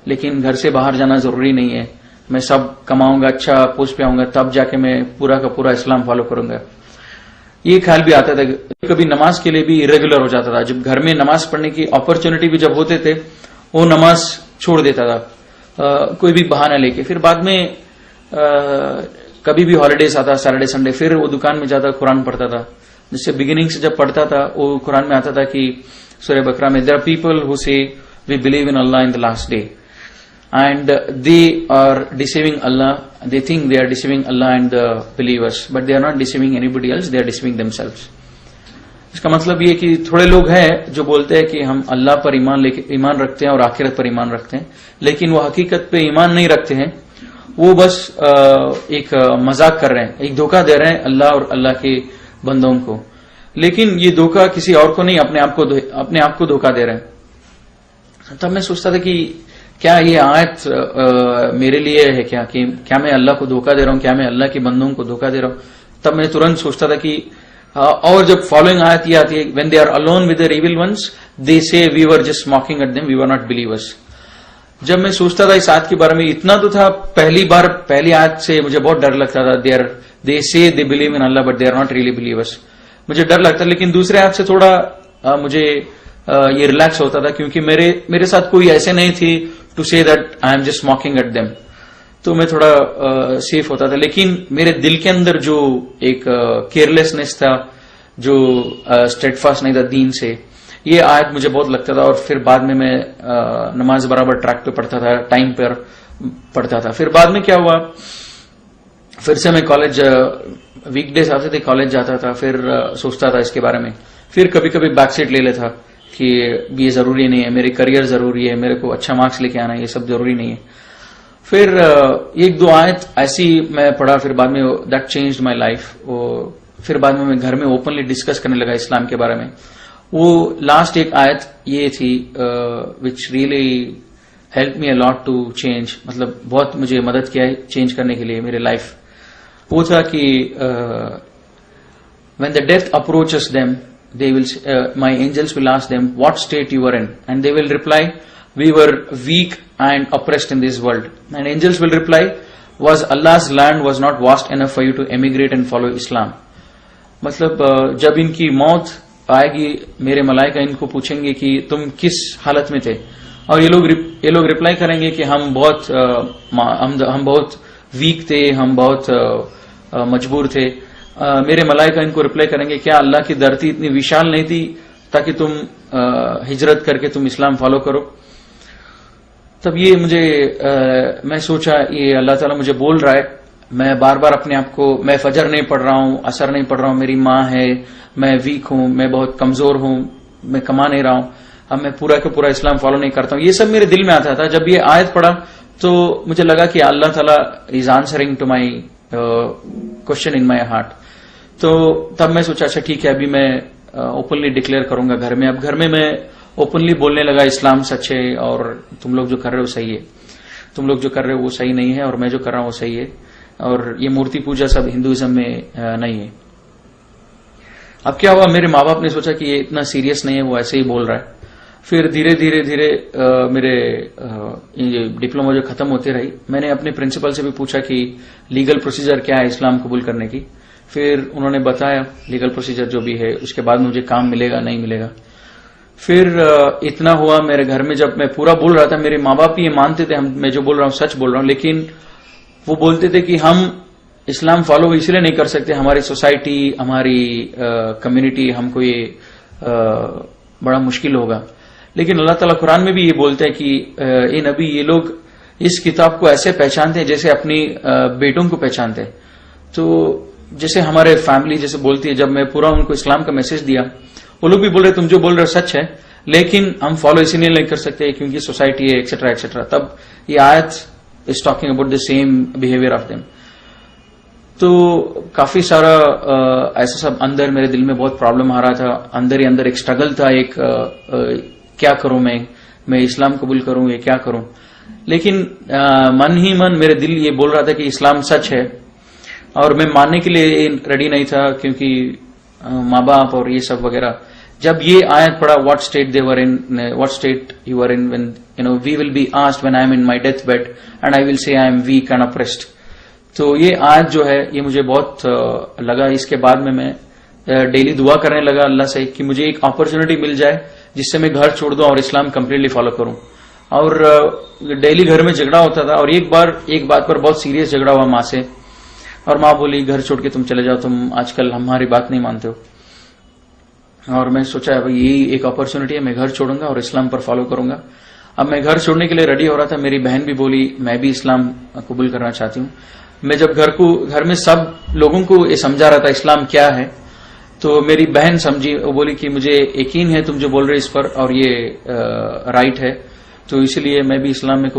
लेकिन घर से बाहर जाना जरूरी नहीं है। मैं सब कमाऊंगा, अच्छा पोस्ट पे आऊंगा, तब जाके मैं पूरा का पूरा इस्लाम फॉलो करूंगा। ये ख्याल भी आता था। कभी नमाज के लिए भी इरेगुलर हो जाता था। जब घर में नमाज पढ़ने की अपॉर्चुनिटी भी जब होते थे, वो नमाज छोड़ देता था कोई भी बहाना लेके। फिर बाद में कभी भी हॉलीडेज आता, सैटरडे संडे, फिर वो दुकान में जाता, कुरान पढ़ता था। जिससे बिगिनिंग से जब पढ़ता था वो कुरान में आता था कि सूरह बकरा में, there are people who say we believe in Allah in the last day and they are deceiving Allah. They think they are deceiving Allah and the believers, but they are not deceiving anybody else, they are deceiving themselves. इसका मतलब ये कि थोड़े लोग हैं जो बोलते हैं कि हम अल्लाह पर ईमान रखते हैं और आखिरत पर ईमान रखते हैं, लेकिन वो हकीकत पे ईमान नहीं रखते हैं। वो बस एक मजाक कर रहे हैं, एक धोखा दे रहे हैं अल्लाह और अल्लाह के बंदों को। लेकिन ये धोखा किसी और को नहीं, अपने आप को धोखा दे रहे हैं। तब मैं सोचता था कि क्या ये आयत मेरे लिए है क्या, कि क्या मैं अल्लाह को धोखा दे रहा हूं, क्या मैं अल्लाह के बंदों को धोखा दे रहा हूं। तब मैं तुरंत सोचता था कि और जब फॉलोइंग आयत ये आती है, when they are alone with their evil ones they say we were just mocking at them, we were not believers. जब मैं सोचता था इस आयत के बारे में, इतना तो था, पहली आयत से मुझे बहुत डर लगता था। They say they believe in Allah but they are not really believers, मुझे डर लगता। लेकिन दूसरे आयत से थोड़ा मुझे ये रिलैक्स होता था, क्योंकि मेरे साथ कोई ऐसे नहीं थी to say that I am just mocking at them, तो मैं थोड़ा सेफ होता था। लेकिन मेरे दिल के अंदर जो एक केयरलेसनेस था, जो स्टेडफास्ट नहीं था दीन से, ये आयत मुझे बहुत लगता था। और फिर बाद में मैं नमाज बराबर ट्रैक पे पढ़ता था, टाइम पर पढ़ता था। फिर बाद में क्या हुआ, फिर से मैं कॉलेज, वीकडेज आते थे, कॉलेज जाता था, फिर सोचता था इसके बारे में। फिर कभी कभी बैकसीट ले लेता कि ये जरूरी नहीं है, मेरे करियर जरूरी है, मेरे को अच्छा मार्क्स लेके आना है, ये सब जरूरी नहीं है। फिर 1-2 आयत ऐसी मैं पढ़ा, फिर बाद में दैट चेंज्ड माय लाइफ। फिर बाद में मैं घर में ओपनली डिस्कस करने लगा इस्लाम के बारे में। वो लास्ट एक आयत ये थी which really help me a lot to change, मतलब बहुत मुझे मदद किया है चेंज करने के लिए मेरे लाइफ। वो था कि when the death approaches them they will my angels will ask them what state you were in, and they will reply we were weak and oppressed in this world, and angels will reply was Allah's land was not vast enough for you to emigrate and follow Islam। मतलब जब इनकी मौत आएगी, मेरे मलाइका इनको पूछेंगे कि तुम किस हालत में थे, और ये लोग रिप्लाई करेंगे कि हम बहुत वीक थे, हम बहुत मजबूर थे। मेरे मलाइका इनको रिप्लाई करेंगे क्या अल्लाह की धरती इतनी विशाल नहीं थी ताकि तुम हिजरत करके तुम इस्लाम फॉलो करो। तब ये मुझे मैं सोचा ये अल्लाह ताला मुझे बोल रहा है। मैं बार बार अपने आप को, मैं फजर नहीं पढ़ रहा हूं, असर नहीं पढ़ रहा हूं, मेरी माँ है, मैं वीक हूं, मैं बहुत कमजोर हूं, मैं कमा नहीं रहा हूं, अब मैं पूरा का पूरा इस्लाम फॉलो नहीं करता हूं। ये सब मेरे दिल में आता था। जब ये आयत पढ़ा तो मुझे लगा कि अल्लाह ताला is answering to my question in my heart. तो तब मैं सोचा अच्छा ठीक है, अभी मैं ओपनली डिक्लेयर करूंगा घर में। अब घर में मैं ओपनली बोलने लगा इस्लाम सच है और तुम लोग जो कर रहे हो सही है, तुम लोग जो कर रहे हो वो सही नहीं है और मैं जो कर रहा हूं वो सही है, और ये मूर्ति पूजा सब हिंदुइज्म में नहीं है। अब क्या हुआ, मेरे माँ बाप ने सोचा कि ये इतना सीरियस नहीं है, वो ऐसे ही बोल रहा है। फिर धीरे धीरे धीरे मेरे ये डिप्लोमा जो खत्म होती रही, मैंने अपने प्रिंसिपल से भी पूछा कि लीगल प्रोसीजर क्या है इस्लाम कबूल करने की। फिर उन्होंने बताया लीगल प्रोसीजर जो भी है, उसके बाद मुझे काम मिलेगा नहीं मिलेगा। फिर इतना हुआ मेरे घर में, जब मैं पूरा बोल रहा था मेरे माँ बाप भी ये मानते थे मैं जो बोल रहा हूँ सच बोल रहा हूँ, लेकिन वो बोलते थे कि हम इस्लाम फॉलो इसलिए नहीं कर सकते, हमारी सोसाइटी हमारी कम्युनिटी हमको ये बड़ा मुश्किल होगा। लेकिन अल्लाह ताला कुरान में भी ये बोलते हैं कि ये नबी, ये लोग इस किताब को ऐसे पहचानते हैं जैसे अपनी बेटों को पहचानते हैं। तो जैसे हमारे फैमिली जैसे बोलती है, जब मैं पूरा उनको इस्लाम का मैसेज दिया, वो लोग भी बोल रहे तुम जो बोल रहे हो सच है, लेकिन हम फॉलो इसीलिए नहीं कर सकते क्योंकि सोसाइटी है एक्सेट्रा एक्सेट्रा। तब ये आयत is talking about the same behaviour of them. तो काफी सारा ऐसा सब अंदर मेरे दिल में बहुत प्रॉब्लम आ रहा था, अंदर ही अंदर एक स्ट्रगल था, एक क्या करूं मैं इस्लाम कबूल करूं या क्या करूं। लेकिन मन ही मन मेरे दिल ये बोल रहा था कि इस्लाम सच है, और मैं मानने के लिए रेडी नहीं था क्योंकि माँ बाप और ये सब वगैरह। जब ये आयत पढ़ा, what state they were in, what state you are in when you know we will be asked when I am in my death bed and I will say I am weak and oppressed. तो ये आयत जो है ये मुझे बहुत लगा। इसके बाद में मैं डेली दुआ करने लगा अल्लाह से कि मुझे एक अपॉर्चुनिटी मिल जाए जिससे मैं घर छोड़ दूं और इस्लाम कंप्लीटली फॉलो करूं। और डेली घर में झगड़ा होता था, और एक बात पर बहुत सीरियस झगड़ा हुआ माँ से, और माँ बोली घर छोड़ के तुम चले जाओ, तुम आजकल हमारी बात नहीं मानते हो। और मैं सोचा भाई यही एक अपॉर्चुनिटी है, मैं घर छोड़ूंगा और इस्लाम पर फॉलो करूंगा। अब मैं घर छोड़ने के लिए रेडी हो रहा था, मेरी बहन भी बोली मैं भी इस्लाम कबूल करना चाहती हूँ। मैं जब घर में सब लोगों को ये समझा रहा था इस्लाम क्या है, तो मेरी बहन समझी, वो बोली कि मुझे यकीन है तुम जो बोल रहे इस पर, और ये राइट है, तो इसलिए मैं भी इस्लाम में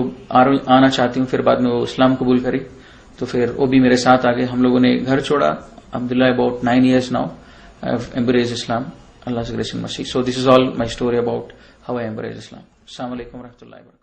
आना चाहती हूँ। फिर बाद में वो इस्लाम कबूल करी, तो फिर वो भी मेरे साथ आ गए। हम लोगों ने घर छोड़ा। Abdullah about 9 years now I have embraced Islam, Allah से grace and mercy. So this is all my story about how I embraced Islam. अस्सलाम वालेकुम व रहमतुल्लाहि व बरकातहू।